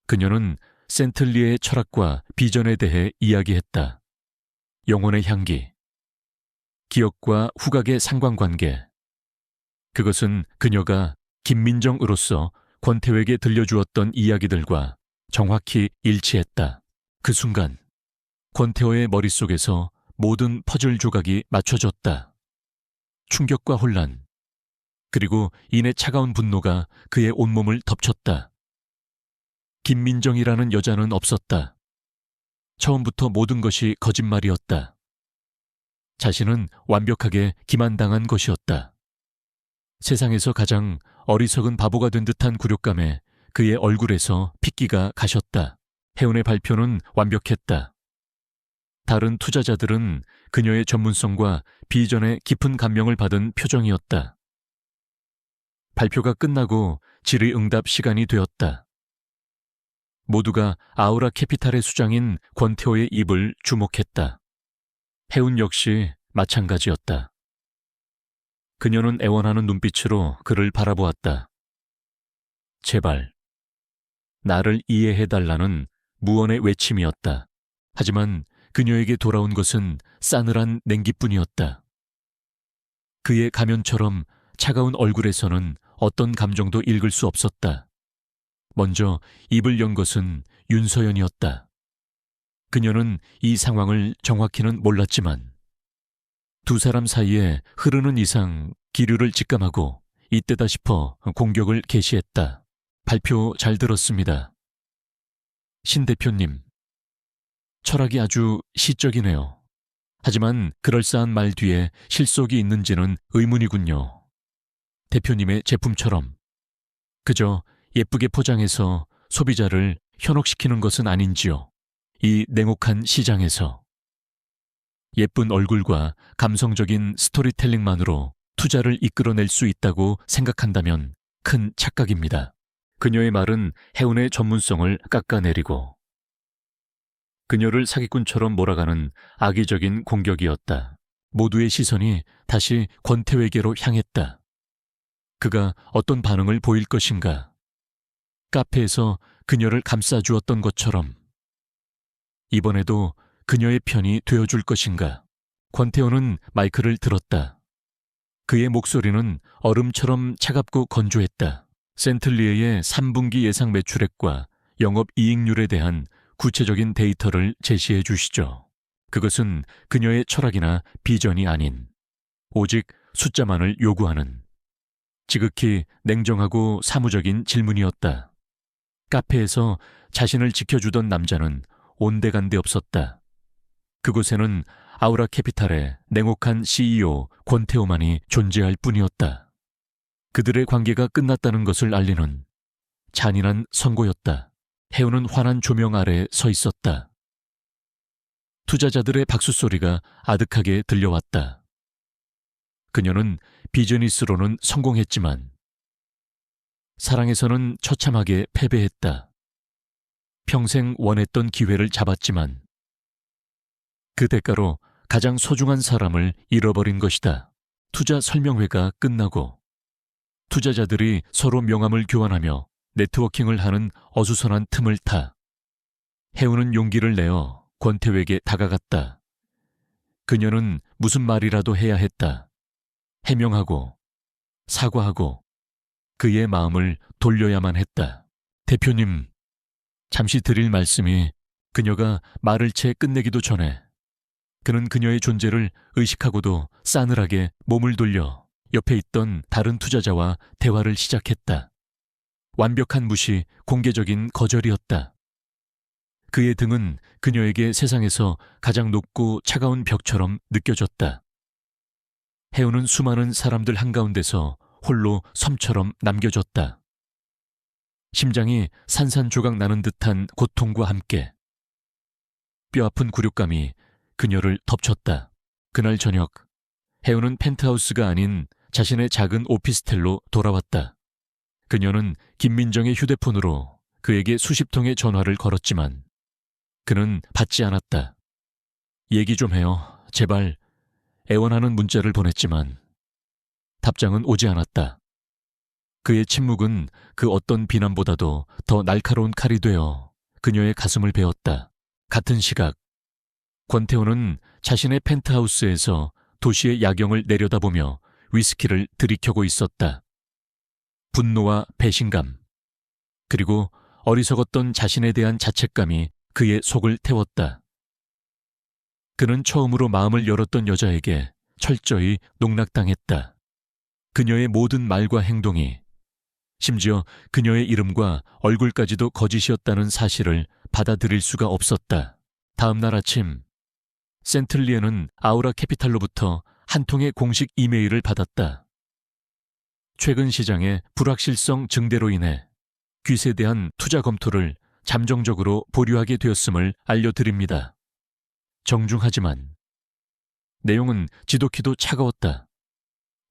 Speaker 1: 그녀는 센틀리의 철학과 비전에 대해 이야기했다. 영혼의 향기, 기억과 후각의 상관관계. 그것은 그녀가 김민정으로서 권태호에게 들려주었던 이야기들과 정확히 일치했다. 그 순간 권태호의 머릿속에서 모든 퍼즐 조각이 맞춰졌다. 충격과 혼란, 그리고 이내 차가운 분노가 그의 온몸을 덮쳤다. 김민정이라는 여자는 없었다. 처음부터 모든 것이 거짓말이었다. 자신은 완벽하게 기만당한 것이었다. 세상에서 가장 어리석은 바보가 된 듯한 굴욕감에 그의 얼굴에서 핏기가 가셨다. 혜운의 발표는 완벽했다. 다른 투자자들은 그녀의 전문성과 비전에 깊은 감명을 받은 표정이었다. 발표가 끝나고 질의응답 시간이 되었다. 모두가 아우라 캐피탈의 수장인 권태호의 입을 주목했다. 혜운 역시 마찬가지였다. 그녀는 애원하는 눈빛으로 그를 바라보았다. 제발, 나를 이해해달라는 무언의 외침이었다. 하지만 그녀에게 돌아온 것은 싸늘한 냉기뿐이었다. 그의 가면처럼 차가운 얼굴에서는 어떤 감정도 읽을 수 없었다. 먼저 입을 연 것은 윤서연이었다. 그녀는 이 상황을 정확히는 몰랐지만 두 사람 사이에 흐르는 이상 기류를 직감하고 이때다 싶어 공격을 개시했다. 발표 잘 들었습니다. 신 대표님, 철학이 아주 시적이네요. 하지만 그럴싸한 말 뒤에 실속이 있는지는 의문이군요. 대표님의 제품처럼 그저 예쁘게 포장해서 소비자를 현혹시키는 것은 아닌지요. 이 냉혹한 시장에서 예쁜 얼굴과 감성적인 스토리텔링만으로 투자를 이끌어낼 수 있다고 생각한다면 큰 착각입니다. 그녀의 말은 해운의 전문성을 깎아내리고 그녀를 사기꾼처럼 몰아가는 악의적인 공격이었다. 모두의 시선이 다시 권태회계로 향했다. 그가 어떤 반응을 보일 것인가? 카페에서 그녀를 감싸주었던 것처럼 이번에도 그녀의 편이 되어줄 것인가? 권태호는 마이크를 들었다. 그의 목소리는 얼음처럼 차갑고 건조했다. 센틀리에의 3분기 예상 매출액과 영업이익률에 대한 구체적인 데이터를 제시해 주시죠. 그것은 그녀의 철학이나 비전이 아닌 오직 숫자만을 요구하는 지극히 냉정하고 사무적인 질문이었다. 카페에서 자신을 지켜주던 남자는 온데간데 없었다. 그곳에는 아우라 캐피탈의 냉혹한 CEO 권태호만이 존재할 뿐이었다. 그들의 관계가 끝났다는 것을 알리는 잔인한 선고였다. 해운은 환한 조명 아래 서 있었다. 투자자들의 박수 소리가 아득하게 들려왔다. 그녀는 비즈니스로는 성공했지만 사랑에서는 처참하게 패배했다. 평생 원했던 기회를 잡았지만 그 대가로 가장 소중한 사람을 잃어버린 것이다. 투자 설명회가 끝나고 투자자들이 서로 명함을 교환하며 네트워킹을 하는 어수선한 틈을 타 해우는 용기를 내어 권태회에게 다가갔다. 그녀는 무슨 말이라도 해야 했다. 해명하고 사과하고 그의 마음을 돌려야만 했다. 대표님, 잠시 드릴 말씀이 그녀가 말을 채 끝내기도 전에 그는 그녀의 존재를 의식하고도 싸늘하게 몸을 돌려 옆에 있던 다른 투자자와 대화를 시작했다. 완벽한 무시, 공개적인 거절이었다. 그의 등은 그녀에게 세상에서 가장 높고 차가운 벽처럼 느껴졌다. 해우는 수많은 사람들 한가운데서 홀로 섬처럼 남겨졌다. 심장이 산산조각 나는 듯한 고통과 함께 뼈아픈 굴욕감이 그녀를 덮쳤다. 그날 저녁, 해우는 펜트하우스가 아닌 자신의 작은 오피스텔로 돌아왔다. 그녀는 김민정의 휴대폰으로 그에게 수십 통의 전화를 걸었지만 그는 받지 않았다. 얘기 좀 해요. 제발. 애원하는 문자를 보냈지만 답장은 오지 않았다. 그의 침묵은 그 어떤 비난보다도 더 날카로운 칼이 되어 그녀의 가슴을 베었다. 같은 시각, 권태호는 자신의 펜트하우스에서 도시의 야경을 내려다보며 위스키를 들이켜고 있었다. 분노와 배신감, 그리고 어리석었던 자신에 대한 자책감이 그의 속을 태웠다. 그는 처음으로 마음을 열었던 여자에게 철저히 농락당했다. 그녀의 모든 말과 행동이, 심지어 그녀의 이름과 얼굴까지도 거짓이었다는 사실을 받아들일 수가 없었다. 다음 날 아침, 센틀리에는 아우라 캐피탈로부터 한 통의 공식 이메일을 받았다. 최근 시장의 불확실성 증대로 인해 귀세에 대한 투자 검토를 잠정적으로 보류하게 되었음을 알려드립니다. 정중하지만 내용은 지독히도 차가웠다.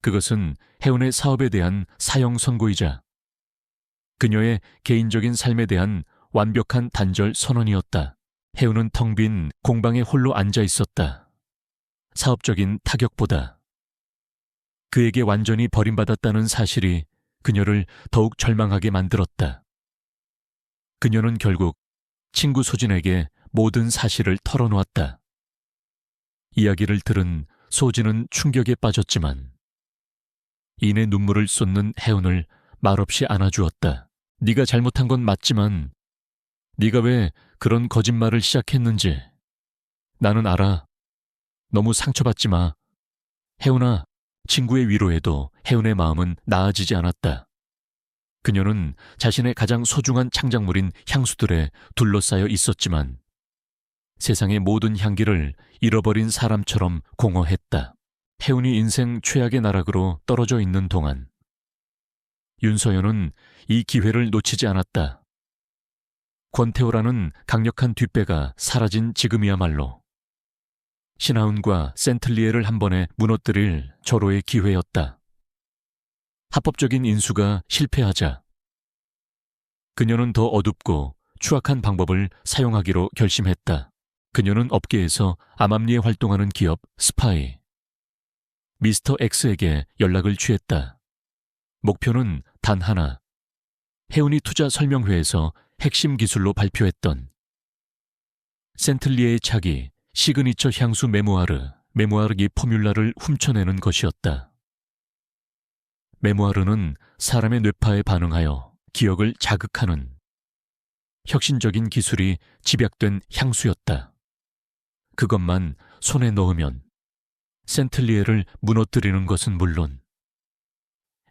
Speaker 1: 그것은 해운의 사업에 대한 사형 선고이자 그녀의 개인적인 삶에 대한 완벽한 단절 선언이었다. 해운은 텅 빈 공방에 홀로 앉아 있었다. 사업적인 타격보다 그에게 완전히 버림받았다는 사실이 그녀를 더욱 절망하게 만들었다. 그녀는 결국 친구 소진에게 모든 사실을 털어놓았다. 이야기를 들은 소진은 충격에 빠졌지만 이내 눈물을 쏟는 해운을 말없이 안아주었다. 네가 잘못한 건 맞지만 네가 왜 그런 거짓말을 시작했는지 나는 알아. 너무 상처받지 마. 혜은아, 친구의 위로에도 혜은의 마음은 나아지지 않았다. 그녀는 자신의 가장 소중한 창작물인 향수들에 둘러싸여 있었지만 세상의 모든 향기를 잃어버린 사람처럼 공허했다. 혜은이 인생 최악의 나락으로 떨어져 있는 동안 윤서연은 이 기회를 놓치지 않았다. 권태호라는 강력한 뒷배가 사라진 지금이야말로 신하운과 센틀리에를 한 번에 무너뜨릴 절호의 기회였다. 합법적인 인수가 실패하자 그녀는 더 어둡고 추악한 방법을 사용하기로 결심했다. 그녀는 업계에서 암암리에 활동하는 기업 스파이 미스터 X에게 연락을 취했다. 목표는 단 하나. 혜은이 투자 설명회에서 핵심 기술로 발표했던 센틀리에의 차기 시그니처 향수 메모아르기 포뮬라를 훔쳐내는 것이었다. 메모아르는 사람의 뇌파에 반응하여 기억을 자극하는 혁신적인 기술이 집약된 향수였다. 그것만 손에 넣으면 센틀리에를 무너뜨리는 것은 물론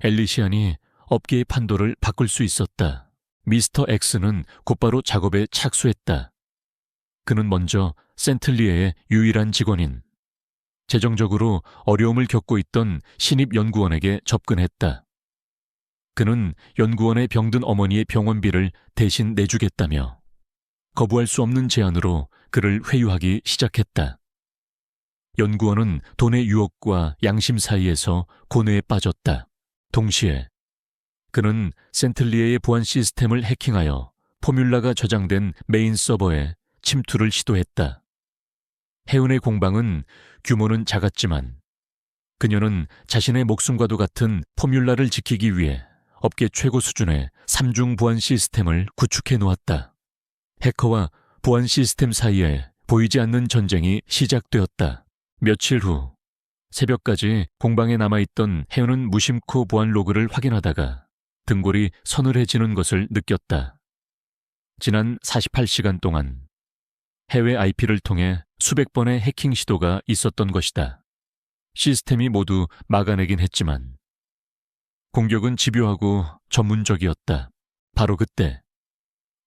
Speaker 1: 엘리시안이 업계의 판도를 바꿀 수 있었다. 미스터 X는 곧바로 작업에 착수했다. 그는 먼저 센틀리에의 유일한 직원인 재정적으로 어려움을 겪고 있던 신입연구원에게 접근했다. 그는 연구원의 병든 어머니의 병원비를 대신 내주겠다며 거부할 수 없는 제안으로 그를 회유하기 시작했다. 연구원은 돈의 유혹과 양심 사이에서 고뇌에 빠졌다. 동시에 그는 센틀리에의 보안 시스템을 해킹하여 포뮬라가 저장된 메인 서버에 침투를 시도했다. 혜은의 공방은 규모는 작았지만 그녀는 자신의 목숨과도 같은 포뮬라를 지키기 위해 업계 최고 수준의 3중 보안 시스템을 구축해 놓았다. 해커와 보안 시스템 사이에 보이지 않는 전쟁이 시작되었다. 며칠 후 새벽까지 공방에 남아있던 혜은은 무심코 보안 로그를 확인하다가 등골이 서늘해지는 것을 느꼈다. 지난 48시간 동안 해외 IP를 통해 수백 번의 해킹 시도가 있었던 것이다. 시스템이 모두 막아내긴 했지만 공격은 집요하고 전문적이었다. 바로 그때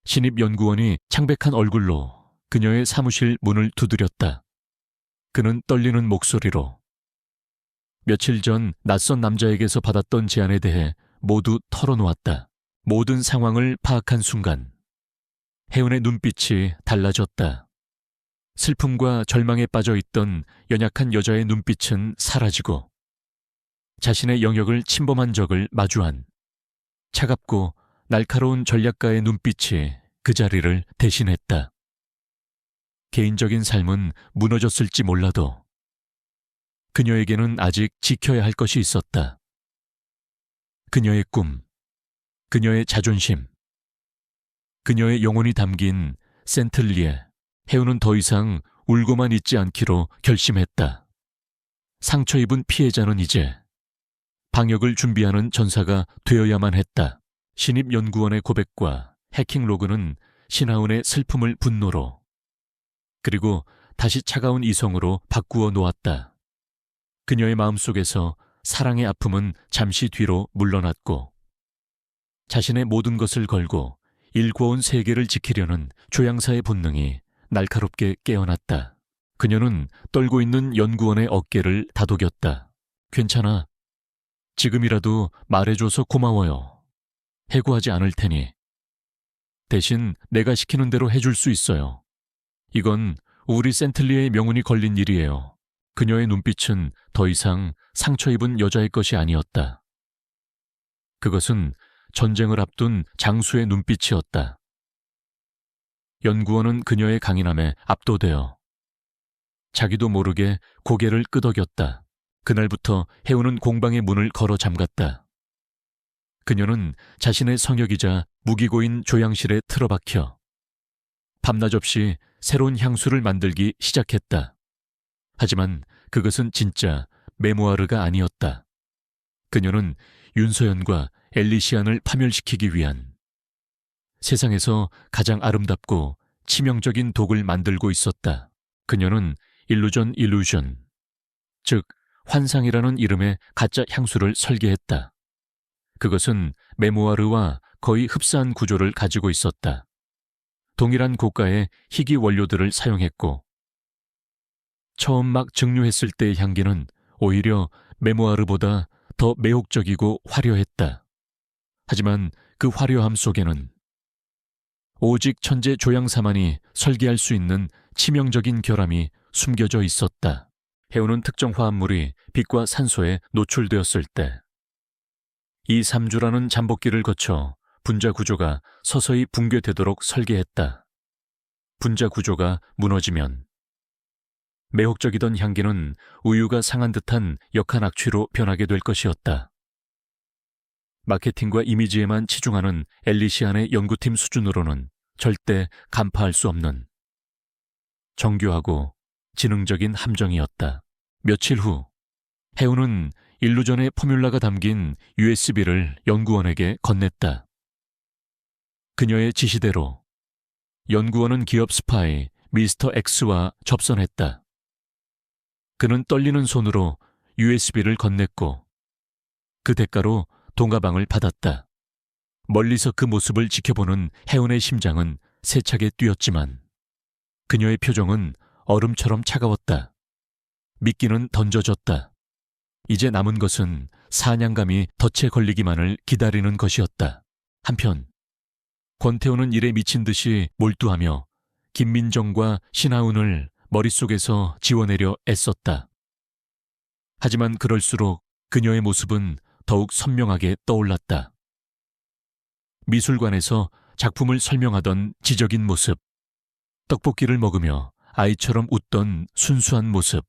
Speaker 1: 신입 연구원이 창백한 얼굴로 그녀의 사무실 문을 두드렸다. 그는 떨리는 목소리로 며칠 전 낯선 남자에게서 받았던 제안에 대해 모두 털어놓았다. 모든 상황을 파악한 순간 혜은의 눈빛이 달라졌다. 슬픔과 절망에 빠져있던 연약한 여자의 눈빛은 사라지고 자신의 영역을 침범한 적을 마주한 차갑고 날카로운 전략가의 눈빛이 그 자리를 대신했다. 개인적인 삶은 무너졌을지 몰라도 그녀에게는 아직 지켜야 할 것이 있었다. 그녀의 꿈, 그녀의 자존심, 그녀의 영혼이 담긴 센틀리에. 혜은은 더 이상 울고만 있지 않기로 결심했다. 상처 입은 피해자는 이제 방역을 준비하는 전사가 되어야만 했다. 신입 연구원의 고백과 해킹 로그는 신하은의 슬픔을 분노로 그리고 다시 차가운 이성으로 바꾸어 놓았다. 그녀의 마음속에서 사랑의 아픔은 잠시 뒤로 물러났고 자신의 모든 것을 걸고 일궈온 세계를 지키려는 조향사의 본능이 날카롭게 깨어났다. 그녀는 떨고 있는 연구원의 어깨를 다독였다. 괜찮아. 지금이라도 말해줘서 고마워요. 해고하지 않을 테니. 대신 내가 시키는 대로 해줄 수 있어요. 이건 우리 센틀리에의 명운이 걸린 일이에요. 그녀의 눈빛은 더 이상 상처 입은 여자의 것이 아니었다. 그것은 전쟁을 앞둔 장수의 눈빛이었다. 연구원은 그녀의 강인함에 압도되어 자기도 모르게 고개를 끄덕였다. 그날부터 혜은은 공방의 문을 걸어 잠갔다. 그녀는 자신의 성역이자 무기고인 조향실에 틀어박혀 밤낮 없이 새로운 향수를 만들기 시작했다. 하지만 그것은 진짜 메모아르가 아니었다. 그녀는 윤서연과 엘리시안을 파멸시키기 위한 세상에서 가장 아름답고 치명적인 독을 만들고 있었다. 그녀는 일루전, 즉 환상이라는 이름의 가짜 향수를 설계했다. 그것은 메모아르와 거의 흡사한 구조를 가지고 있었다. 동일한 고가의 희귀 원료들을 사용했고, 처음 막 증류했을 때의 향기는 오히려 메모아르보다 더 매혹적이고 화려했다. 하지만 그 화려함 속에는 오직 천재 조향사만이 설계할 수 있는 치명적인 결함이 숨겨져 있었다. 해오는 특정 화합물이 빛과 산소에 노출되었을 때 이 3주라는 잠복기를 거쳐 분자 구조가 서서히 붕괴되도록 설계했다. 분자 구조가 무너지면 매혹적이던 향기는 우유가 상한 듯한 역한 악취로 변하게 될 것이었다. 마케팅과 이미지에만 치중하는 엘리시안의 연구팀 수준으로는 절대 간파할 수 없는 정교하고 지능적인 함정이었다. 며칠 후 해운은 일루전의 포뮬라가 담긴 USB를 연구원에게 건넸다. 그녀의 지시대로 연구원은 기업 스파이 미스터 X와 접선했다. 그는 떨리는 손으로 USB를 건넸고 그 대가로 동가방을 받았다. 멀리서 그 모습을 지켜보는 해운의 심장은 세차게 뛰었지만 그녀의 표정은 얼음처럼 차가웠다. 미끼는 던져졌다. 이제 남은 것은 사냥감이 덫에 걸리기만을 기다리는 것이었다. 한편 권태호는 일에 미친 듯이 몰두하며 김민정과 신하운을 머릿속에서 지워내려 애썼다. 하지만 그럴수록 그녀의 모습은 더욱 선명하게 떠올랐다. 미술관에서 작품을 설명하던 지적인 모습, 떡볶이를 먹으며 아이처럼 웃던 순수한 모습,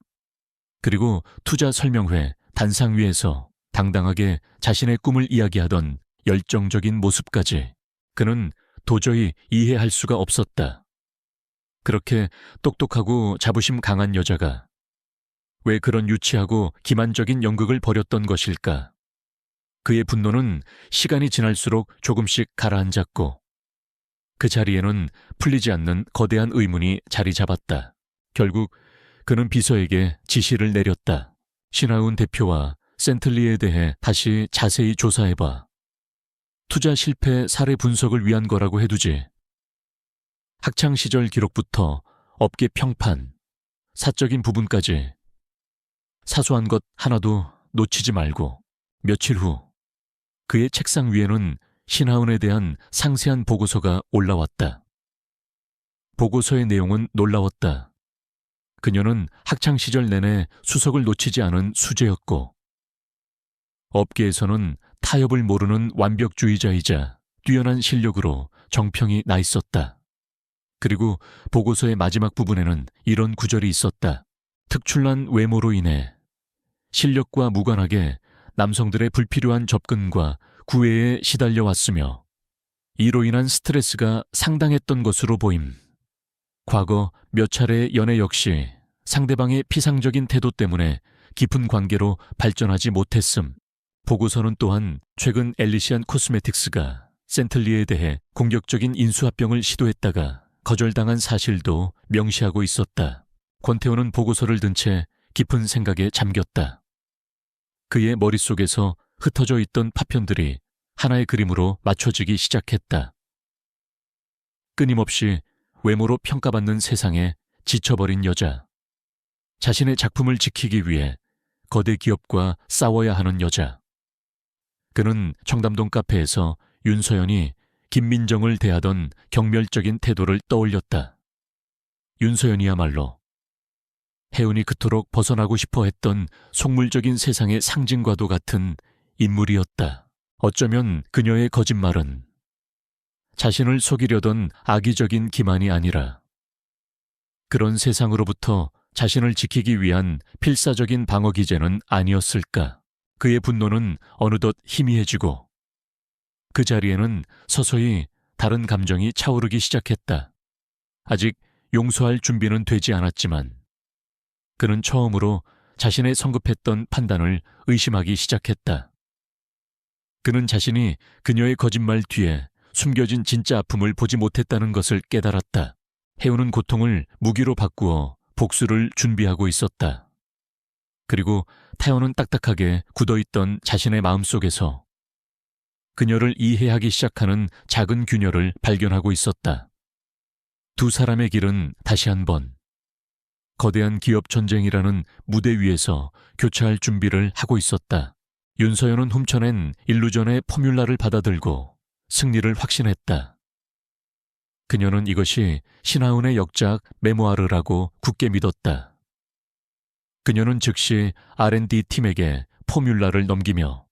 Speaker 1: 그리고 투자 설명회 단상 위에서 당당하게 자신의 꿈을 이야기하던 열정적인 모습까지 그는 도저히 이해할 수가 없었다. 그렇게 똑똑하고 자부심 강한 여자가 왜 그런 유치하고 기만적인 연극을 벌였던 것일까? 그의 분노는 시간이 지날수록 조금씩 가라앉았고 그 자리에는 풀리지 않는 거대한 의문이 자리 잡았다. 결국 그는 비서에게 지시를 내렸다. 신하운 대표와 센틀리에 대해 다시 자세히 조사해봐. 투자 실패 사례 분석을 위한 거라고 해두지. 학창시절 기록부터 업계 평판, 사적인 부분까지 사소한 것 하나도 놓치지 말고. 며칠 후 그의 책상 위에는 신하운에 대한 상세한 보고서가 올라왔다. 보고서의 내용은 놀라웠다. 그녀는 학창시절 내내 수석을 놓치지 않은 수재였고 업계에서는 타협을 모르는 완벽주의자이자 뛰어난 실력으로 정평이 나 있었다. 그리고 보고서의 마지막 부분에는 이런 구절이 있었다. 특출난 외모로 인해 실력과 무관하게 남성들의 불필요한 접근과 구애에 시달려 왔으며 이로 인한 스트레스가 상당했던 것으로 보임. 과거 몇 차례의 연애 역시 상대방의 피상적인 태도 때문에 깊은 관계로 발전하지 못했음. 보고서는 또한 최근 엘리시안 코스메틱스가 센틀리에 대해 공격적인 인수합병을 시도했다가 거절당한 사실도 명시하고 있었다. 권태호는 보고서를 든 채 깊은 생각에 잠겼다. 그의 머릿속에서 흩어져 있던 파편들이 하나의 그림으로 맞춰지기 시작했다. 끊임없이 외모로 평가받는 세상에 지쳐버린 여자. 자신의 작품을 지키기 위해 거대 기업과 싸워야 하는 여자. 그는 청담동 카페에서 윤서연이 김민정을 대하던 경멸적인 태도를 떠올렸다. 윤서연이야말로 해운이 그토록 벗어나고 싶어 했던 속물적인 세상의 상징과도 같은 인물이었다. 어쩌면 그녀의 거짓말은 자신을 속이려던 악의적인 기만이 아니라 그런 세상으로부터 자신을 지키기 위한 필사적인 방어 기제는 아니었을까. 그의 분노는 어느덧 희미해지고 그 자리에는 서서히 다른 감정이 차오르기 시작했다. 아직 용서할 준비는 되지 않았지만 그는 처음으로 자신의 성급했던 판단을 의심하기 시작했다. 그는 자신이 그녀의 거짓말 뒤에 숨겨진 진짜 아픔을 보지 못했다는 것을 깨달았다. 해오는 고통을 무기로 바꾸어 복수를 준비하고 있었다. 그리고 타요는 딱딱하게 굳어있던 자신의 마음속에서 그녀를 이해하기 시작하는 작은 균열을 발견하고 있었다. 두 사람의 길은 다시 한번 거대한 기업 전쟁이라는 무대 위에서 교차할 준비를 하고 있었다. 윤서연은 훔쳐낸 일루전의 포뮬라를 받아들고 승리를 확신했다. 그녀는 이것이 신하운의 역작 메모아르라고 굳게 믿었다. 그녀는 즉시 R&D 팀에게 포뮬라를 넘기며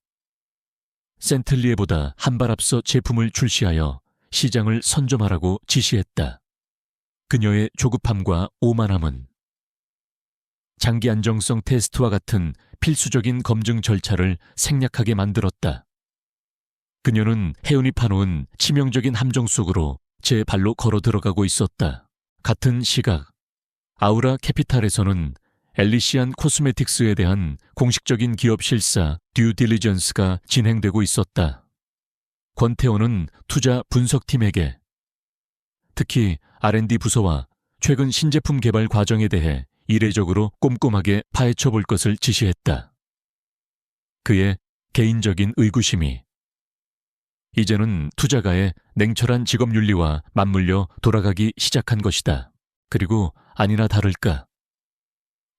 Speaker 1: 센틀리에보다 한 발 앞서 제품을 출시하여 시장을 선점하라고 지시했다. 그녀의 조급함과 오만함은 장기 안정성 테스트와 같은 필수적인 검증 절차를 생략하게 만들었다. 그녀는 해운이 파놓은 치명적인 함정 속으로 제 발로 걸어 들어가고 있었다. 같은 시각, 아우라 캐피탈에서는 엘리시안 코스메틱스에 대한 공식적인 기업 실사 듀 딜리전스가 진행되고 있었다. 권태호는 투자 분석팀에게 특히 R&D 부서와 최근 신제품 개발 과정에 대해 이례적으로 꼼꼼하게 파헤쳐 볼 것을 지시했다. 그의 개인적인 의구심이 이제는 투자가의 냉철한 직업윤리와 맞물려 돌아가기 시작한 것이다. 그리고 아니나 다를까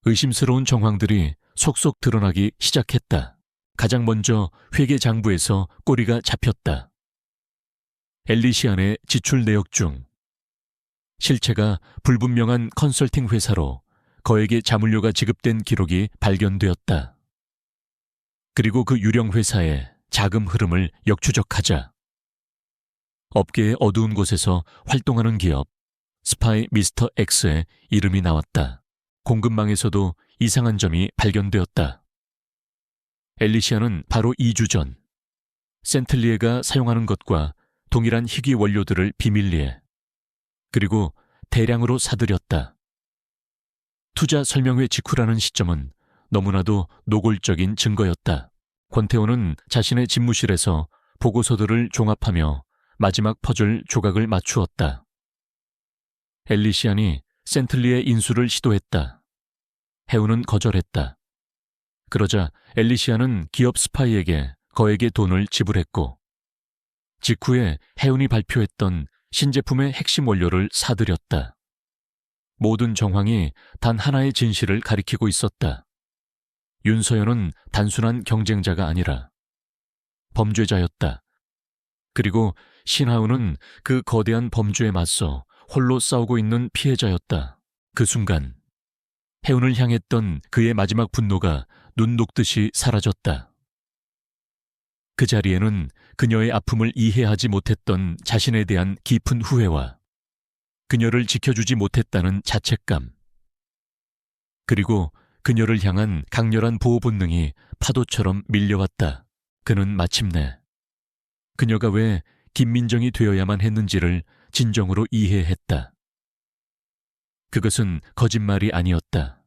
Speaker 1: 의심스러운 정황들이 속속 드러나기 시작했다. 가장 먼저 회계장부에서 꼬리가 잡혔다. 엘리시안의 지출 내역 중 실체가 불분명한 컨설팅 회사로 거액의 자문료가 지급된 기록이 발견되었다. 그리고 그 유령 회사의 자금 흐름을 역추적하자 업계의 어두운 곳에서 활동하는 기업 스파이 미스터 X의 이름이 나왔다. 공급망에서도 이상한 점이 발견되었다. 엘리시아는 바로 2주 전 센틀리에가 사용하는 것과 동일한 희귀 원료들을 비밀리에 그리고 대량으로 사들였다. 투자 설명회 직후라는 시점은 너무나도 노골적인 증거였다. 권태호는 자신의 집무실에서 보고서들을 종합하며 마지막 퍼즐 조각을 맞추었다. 엘리시안이 센틀리의 인수를 시도했다. 해운은 거절했다. 그러자 엘리시안은 기업 스파이에게 거액의 돈을 지불했고 직후에 해운이 발표했던 신제품의 핵심 원료를 사들였다. 모든 정황이 단 하나의 진실을 가리키고 있었다. 윤서연은 단순한 경쟁자가 아니라 범죄자였다. 그리고 신하운은 그 거대한 범죄에 맞서 홀로 싸우고 있는 피해자였다. 그 순간 해운을 향했던 그의 마지막 분노가 눈 녹듯이 사라졌다. 그 자리에는 그녀의 아픔을 이해하지 못했던 자신에 대한 깊은 후회와 그녀를 지켜주지 못했다는 자책감, 그리고 그녀를 향한 강렬한 보호 본능이 파도처럼 밀려왔다. 그는 마침내 그녀가 왜 김민정이 되어야만 했는지를 진정으로 이해했다. 그것은 거짓말이 아니었다.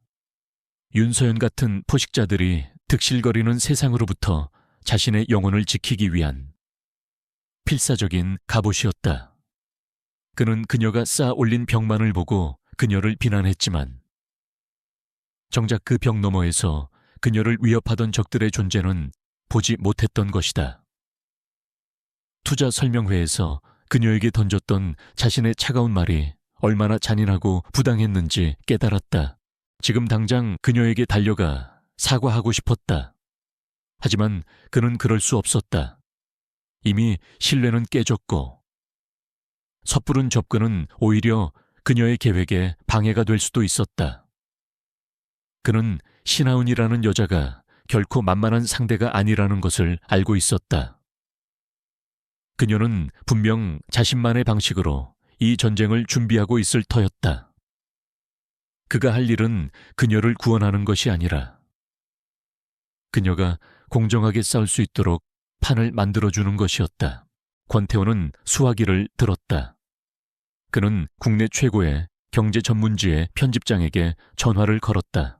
Speaker 1: 윤서연 같은 포식자들이 득실거리는 세상으로부터 자신의 영혼을 지키기 위한 필사적인 갑옷이었다. 그는 그녀가 쌓아 올린 벽만을 보고 그녀를 비난했지만 정작 그 벽 너머에서 그녀를 위협하던 적들의 존재는 보지 못했던 것이다. 투자 설명회에서 그녀에게 던졌던 자신의 차가운 말이 얼마나 잔인하고 부당했는지 깨달았다. 지금 당장 그녀에게 달려가 사과하고 싶었다. 하지만 그는 그럴 수 없었다. 이미 신뢰는 깨졌고 섣부른 접근은 오히려 그녀의 계획에 방해가 될 수도 있었다. 그는 신하은이라는 여자가 결코 만만한 상대가 아니라는 것을 알고 있었다. 그녀는 분명 자신만의 방식으로 이 전쟁을 준비하고 있을 터였다. 그가 할 일은 그녀를 구원하는 것이 아니라 그녀가 공정하게 싸울 수 있도록 판을 만들어주는 것이었다. 권태호는 수화기를 들었다. 그는 국내 최고의 경제 전문지의 편집장에게 전화를 걸었다.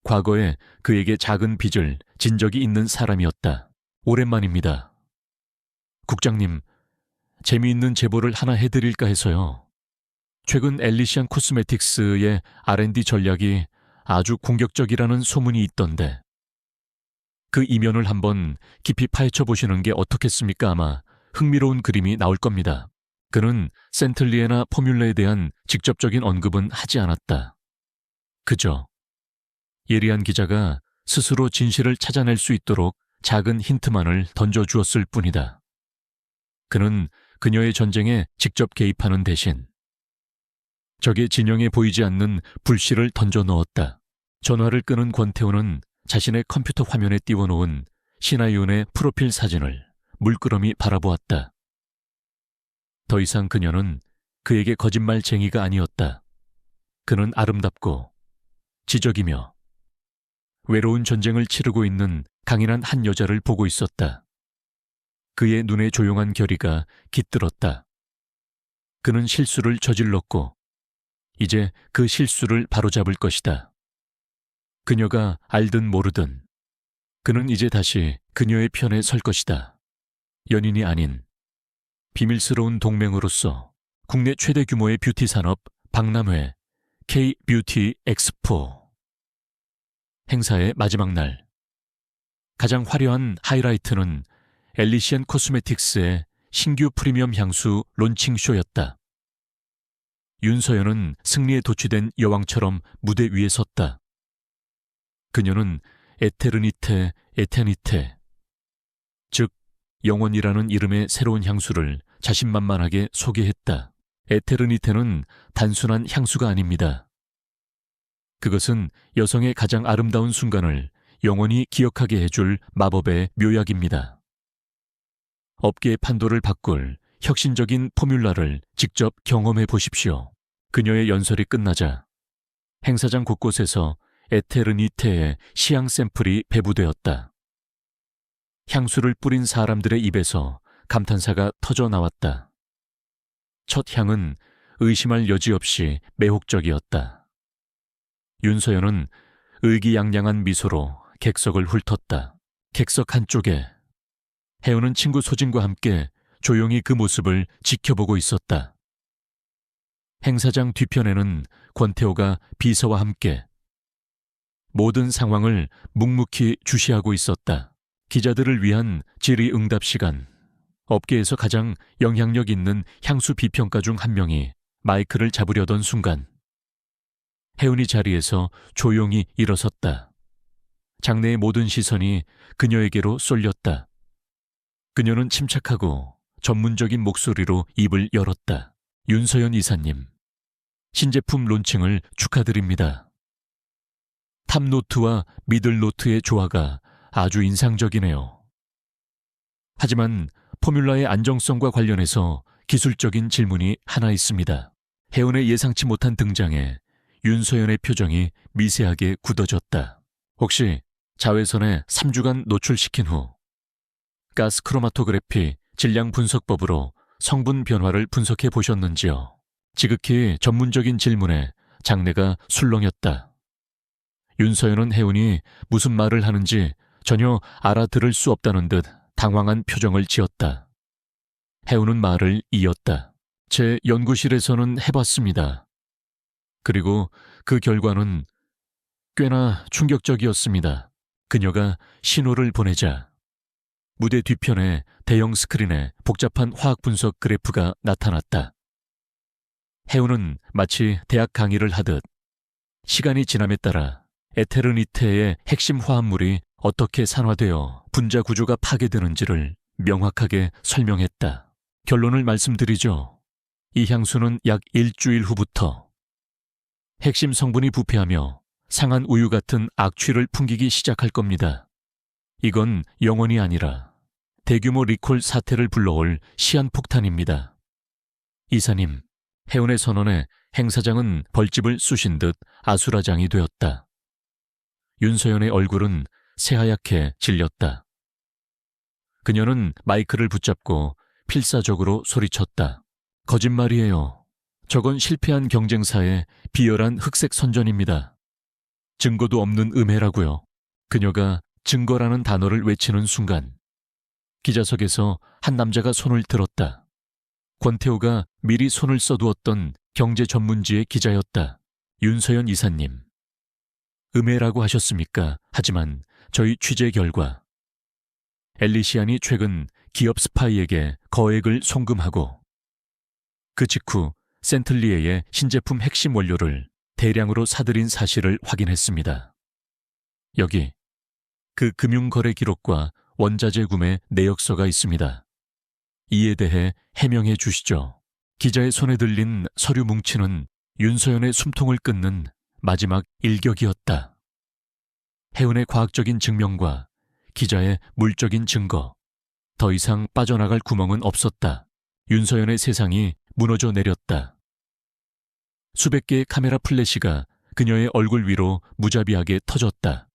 Speaker 1: 과거에 그에게 작은 빚을 진 적이 있는 사람이었다. 오랜만입니다. 국장님, 재미있는 제보를 하나 해드릴까 해서요. 최근 엘리시안 코스메틱스의 R&D 전략이 아주 공격적이라는 소문이 있던데 그 이면을 한번 깊이 파헤쳐 보시는 게 어떻겠습니까? 아마 흥미로운 그림이 나올 겁니다. 그는 센틀리에나 포뮬러에 대한 직접적인 언급은 하지 않았다. 그저 예리한 기자가 스스로 진실을 찾아낼 수 있도록 작은 힌트만을 던져주었을 뿐이다. 그는 그녀의 전쟁에 직접 개입하는 대신 적의 진영에 보이지 않는 불씨를 던져 넣었다. 전화를 끄는 권태호는 자신의 컴퓨터 화면에 띄워놓은 신하윤의 프로필 사진을 물끄러미 바라보았다. 더 이상 그녀는 그에게 거짓말쟁이가 아니었다. 그는 아름답고 지적이며 외로운 전쟁을 치르고 있는 강인한 한 여자를 보고 있었다. 그의 눈의 조용한 결의가 깃들었다. 그는 실수를 저질렀고 이제 그 실수를 바로잡을 것이다. 그녀가 알든 모르든 그는 이제 다시 그녀의 편에 설 것이다. 연인이 아닌 비밀스러운 동맹으로서 국내 최대 규모의 뷰티 산업 박람회 K-뷰티 엑스포 행사의 마지막 날, 가장 화려한 하이라이트는 엘리시안 코스메틱스의 신규 프리미엄 향수 론칭 쇼였다. 윤서연은 승리에 도취된 여왕처럼 무대 위에 섰다. 그녀는 에테르니테, 즉 영원이라는 이름의 새로운 향수를 자신만만하게 소개했다. 에테르니테는 단순한 향수가 아닙니다. 그것은 여성의 가장 아름다운 순간을 영원히 기억하게 해줄 마법의 묘약입니다. 업계의 판도를 바꿀 혁신적인 포뮬라를 직접 경험해 보십시오. 그녀의 연설이 끝나자 행사장 곳곳에서 에테르니테의 시향 샘플이 배부되었다. 향수를 뿌린 사람들의 입에서 감탄사가 터져 나왔다. 첫 향은 의심할 여지 없이 매혹적이었다. 윤서연은 의기양양한 미소로 객석을 훑었다. 객석 한쪽에 혜우는 친구 소진과 함께 조용히 그 모습을 지켜보고 있었다. 행사장 뒤편에는 권태호가 비서와 함께 모든 상황을 묵묵히 주시하고 있었다. 기자들을 위한 질의응답 시간. 업계에서 가장 영향력 있는 향수 비평가 중 한 명이 마이크를 잡으려던 순간 혜은이 자리에서 조용히 일어섰다. 장내의 모든 시선이 그녀에게로 쏠렸다. 그녀는 침착하고 전문적인 목소리로 입을 열었다. 윤서연 이사님, 신제품 론칭을 축하드립니다. 탑노트와 미들노트의 조화가 아주 인상적이네요. 하지만 포뮬라의 안정성과 관련해서 기술적인 질문이 하나 있습니다. 혜은의 예상치 못한 등장에 윤서연의 표정이 미세하게 굳어졌다. 혹시 자외선에 3주간 노출시킨 후 가스 크로마토그래피 질량 분석법으로 성분 변화를 분석해 보셨는지요? 지극히 전문적인 질문에 장내가 술렁였다. 윤서연은 혜은이 무슨 말을 하는지 전혀 알아들을 수 없다는 듯 당황한 표정을 지었다. 혜은은 말을 이었다. 제 연구실에서는 해봤습니다. 그리고 그 결과는 꽤나 충격적이었습니다. 그녀가 신호를 보내자 무대 뒤편에 대형 스크린에 복잡한 화학 분석 그래프가 나타났다. 혜은은 마치 대학 강의를 하듯 시간이 지남에 따라 에테르니테의 핵심 화합물이 어떻게 산화되어 분자 구조가 파괴되는지를 명확하게 설명했다. 결론을 말씀드리죠. 이 향수는 약 일주일 후부터 핵심 성분이 부패하며 상한 우유 같은 악취를 풍기기 시작할 겁니다. 이건 영원이 아니라 대규모 리콜 사태를 불러올 시한폭탄입니다. 이사님, 혜은의 선언에 행사장은 벌집을 쑤신 듯 아수라장이 되었다. 윤서연의 얼굴은 새하얗게 질렸다. 그녀는 마이크를 붙잡고 필사적으로 소리쳤다. 거짓말이에요. 저건 실패한 경쟁사의 비열한 흑색 선전입니다. 증거도 없는 음해라고요. 그녀가 증거라는 단어를 외치는 순간 기자석에서 한 남자가 손을 들었다. 권태호가 미리 손을 써두었던 경제 전문지의 기자였다. 윤서연 이사님. 음해라고 하셨습니까? 하지만 저희 취재 결과 엘리시안이 최근 기업 스파이에게 거액을 송금하고 그 직후 센틀리에의 신제품 핵심 원료를 대량으로 사들인 사실을 확인했습니다. 여기 그 금융거래 기록과 원자재 구매 내역서가 있습니다. 이에 대해 해명해 주시죠. 기자의 손에 들린 서류 뭉치는 윤서연의 숨통을 끊는 마지막 일격이었다. 해운의 과학적인 증명과 기자의 물적인 증거, 더 이상 빠져나갈 구멍은 없었다. 윤서연의 세상이 무너져 내렸다. 수백 개의 카메라 플래시가 그녀의 얼굴 위로 무자비하게 터졌다.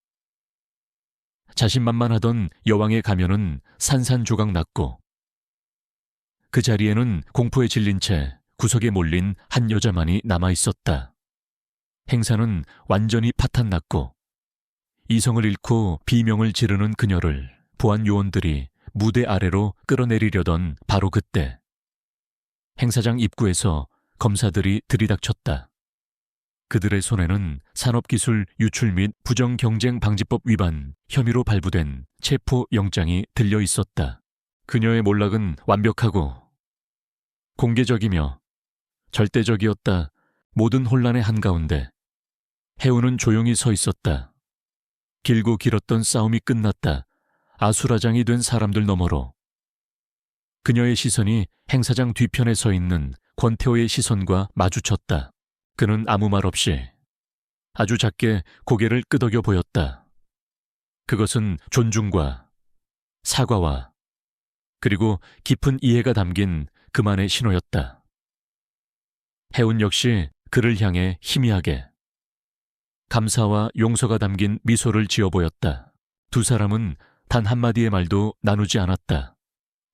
Speaker 1: 자신만만하던 여왕의 가면은 산산조각 났고 그 자리에는 공포에 질린 채 구석에 몰린 한 여자만이 남아있었다. 행사는 완전히 파탄났고 이성을 잃고 비명을 지르는 그녀를 보안 요원들이 무대 아래로 끌어내리려던 바로 그때 행사장 입구에서 검사들이 들이닥쳤다. 그들의 손에는 산업기술 유출 및 부정경쟁방지법 위반 혐의로 발부된 체포영장이 들려 있었다. 그녀의 몰락은 완벽하고 공개적이며 절대적이었다. 모든 혼란의 한가운데 해운은 조용히 서 있었다. 길고 길었던 싸움이 끝났다. 아수라장이 된 사람들 너머로 그녀의 시선이 행사장 뒤편에 서 있는 권태호의 시선과 마주쳤다. 그는 아무 말 없이 아주 작게 고개를 끄덕여 보였다. 그것은 존중과 사과와 그리고 깊은 이해가 담긴 그만의 신호였다. 해운 역시 그를 향해 희미하게 감사와 용서가 담긴 미소를 지어 보였다. 두 사람은 단 한마디의 말도 나누지 않았다.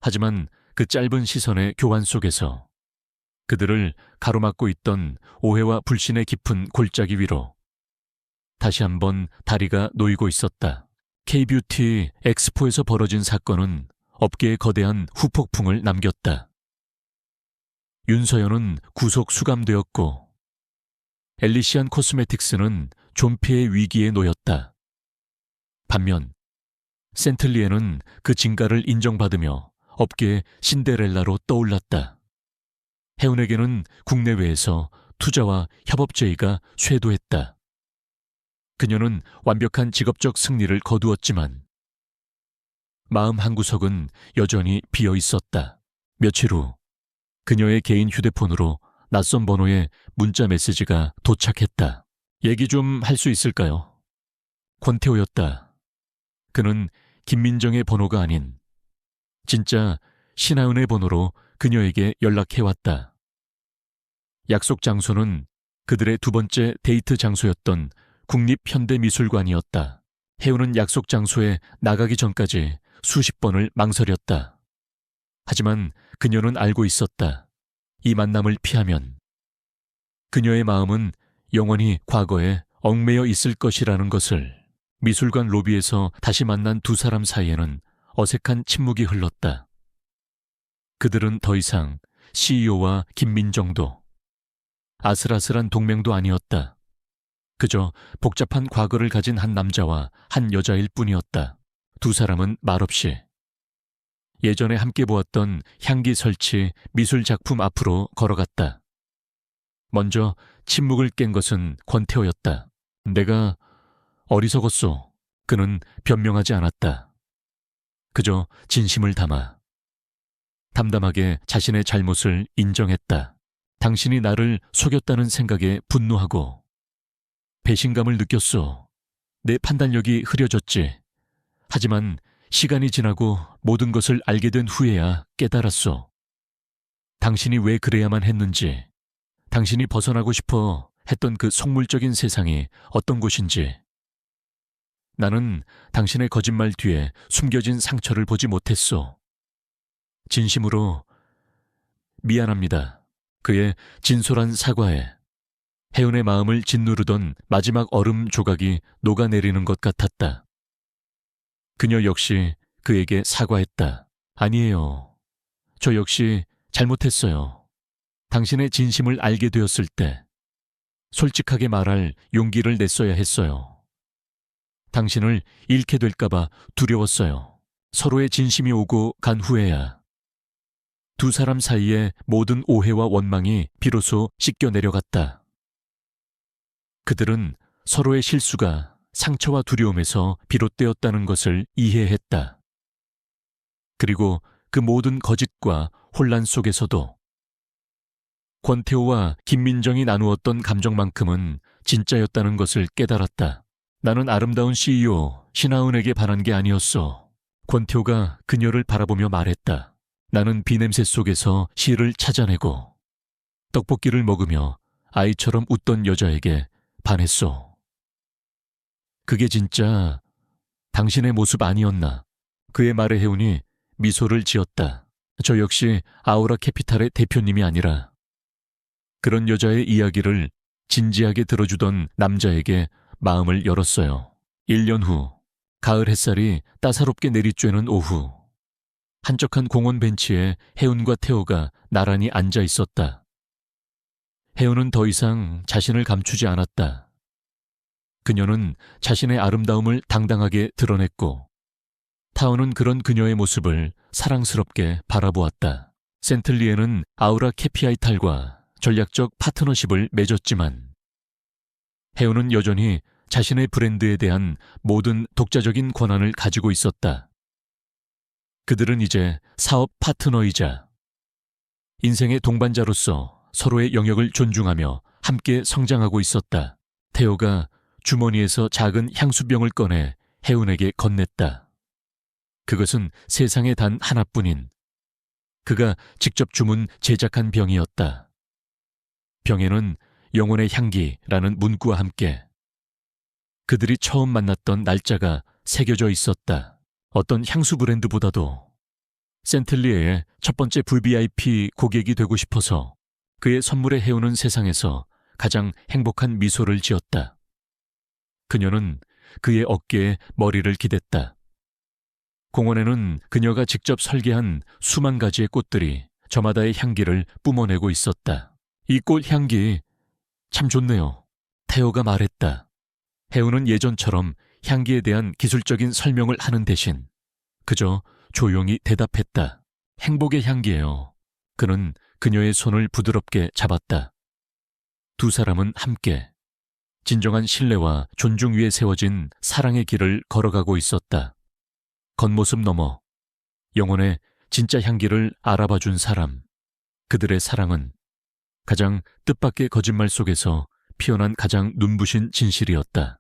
Speaker 1: 하지만 그 짧은 시선의 교환 속에서 그들을 가로막고 있던 오해와 불신의 깊은 골짜기 위로 다시 한번 다리가 놓이고 있었다. K뷰티 엑스포에서 벌어진 사건은 업계에 거대한 후폭풍을 남겼다. 윤서연은 구속 수감되었고 엘리시안 코스메틱스는 존폐의 위기에 놓였다. 반면 센틀리에는 그 진가를 인정받으며 업계의 신데렐라로 떠올랐다. 해운에게는 국내외에서 투자와 협업 제의가 쇄도했다. 그녀는 완벽한 직업적 승리를 거두었지만 마음 한구석은 여전히 비어 있었다. 며칠 후 그녀의 개인 휴대폰으로 낯선 번호의 문자 메시지가 도착했다. 얘기 좀 할 수 있을까요? 권태호였다. 그는 김민정의 번호가 아닌 진짜 신하은의 번호로 그녀에게 연락해왔다. 약속 장소는 그들의 두 번째 데이트 장소였던 국립현대미술관이었다. 해운은 약속 장소에 나가기 전까지 수십 번을 망설였다. 하지만 그녀는 알고 있었다. 이 만남을 피하면 그녀의 마음은 영원히 과거에 얽매여 있을 것이라는 것을. 미술관 로비에서 다시 만난 두 사람 사이에는 어색한 침묵이 흘렀다. 그들은 더 이상 CEO와 김민정도 아슬아슬한 동맹도 아니었다. 그저 복잡한 과거를 가진 한 남자와 한 여자일 뿐이었다. 두 사람은 말없이 예전에 함께 보았던 향기 설치 미술 작품 앞으로 걸어갔다. 먼저 침묵을 깬 것은 권태호였다. 내가 어리석었소. 그는 변명하지 않았다. 그저 진심을 담아 담담하게 자신의 잘못을 인정했다. 당신이 나를 속였다는 생각에 분노하고 배신감을 느꼈소. 내 판단력이 흐려졌지. 하지만 시간이 지나고 모든 것을 알게 된 후에야 깨달았소. 당신이 왜 그래야만 했는지, 당신이 벗어나고 싶어 했던 그 속물적인 세상이 어떤 곳인지. 나는 당신의 거짓말 뒤에 숨겨진 상처를 보지 못했소. 진심으로 미안합니다. 그의 진솔한 사과에 해운의 마음을 짓누르던 마지막 얼음 조각이 녹아내리는 것 같았다. 그녀 역시 그에게 사과했다. 아니에요. 저 역시 잘못했어요. 당신의 진심을 알게 되었을 때 솔직하게 말할 용기를 냈어야 했어요. 당신을 잃게 될까봐 두려웠어요. 서로의 진심이 오고 간 후에야 두 사람 사이의 모든 오해와 원망이 비로소 씻겨 내려갔다. 그들은 서로의 실수가 상처와 두려움에서 비롯되었다는 것을 이해했다. 그리고 그 모든 거짓과 혼란 속에서도 권태호와 김민정이 나누었던 감정만큼은 진짜였다는 것을 깨달았다. 나는 아름다운 CEO 신하은에게 반한 게 아니었어. 권태호가 그녀를 바라보며 말했다. 나는 비냄새 속에서 시를 찾아내고 떡볶이를 먹으며 아이처럼 웃던 여자에게 반했소. 그게 진짜 당신의 모습 아니었나? 그의 말에 혜운이 미소를 지었다. 저 역시 아우라 캐피탈의 대표님이 아니라 그런 여자의 이야기를 진지하게 들어주던 남자에게 마음을 열었어요. 1년 후 가을 햇살이 따사롭게 내리쬐는 오후 한적한 공원 벤치에 혜운과 태호가 나란히 앉아 있었다. 혜운은 더 이상 자신을 감추지 않았다. 그녀는 자신의 아름다움을 당당하게 드러냈고 타오는 그런 그녀의 모습을 사랑스럽게 바라보았다. 센틀리에는 아우라 캐피아이탈과 전략적 파트너십을 맺었지만 혜운은 여전히 자신의 브랜드에 대한 모든 독자적인 권한을 가지고 있었다. 그들은 이제 사업 파트너이자 인생의 동반자로서 서로의 영역을 존중하며 함께 성장하고 있었다. 태호가 주머니에서 작은 향수병을 꺼내 혜운에게 건넸다. 그것은 세상에 단 하나뿐인 그가 직접 주문 제작한 병이었다. 병에는 영혼의 향기라는 문구와 함께 그들이 처음 만났던 날짜가 새겨져 있었다. 어떤 향수 브랜드보다도 센틀리에의 첫 번째 VVIP 고객이 되고 싶어서 그의 선물에 혜운은 세상에서 가장 행복한 미소를 지었다. 그녀는 그의 어깨에 머리를 기댔다. 공원에는 그녀가 직접 설계한 수만 가지의 꽃들이 저마다의 향기를 뿜어내고 있었다. 이 꽃 향기 참 좋네요. 태호가 말했다. 혜운은 예전처럼 향기에 대한 기술적인 설명을 하는 대신 그저 조용히 대답했다. 행복의 향기예요. 그는 그녀의 손을 부드럽게 잡았다. 두 사람은 함께 진정한 신뢰와 존중 위에 세워진 사랑의 길을 걸어가고 있었다. 겉모습 너머 영혼의 진짜 향기를 알아봐준 사람. 그들의 사랑은 가장 뜻밖의 거짓말 속에서 피어난 가장 눈부신 진실이었다.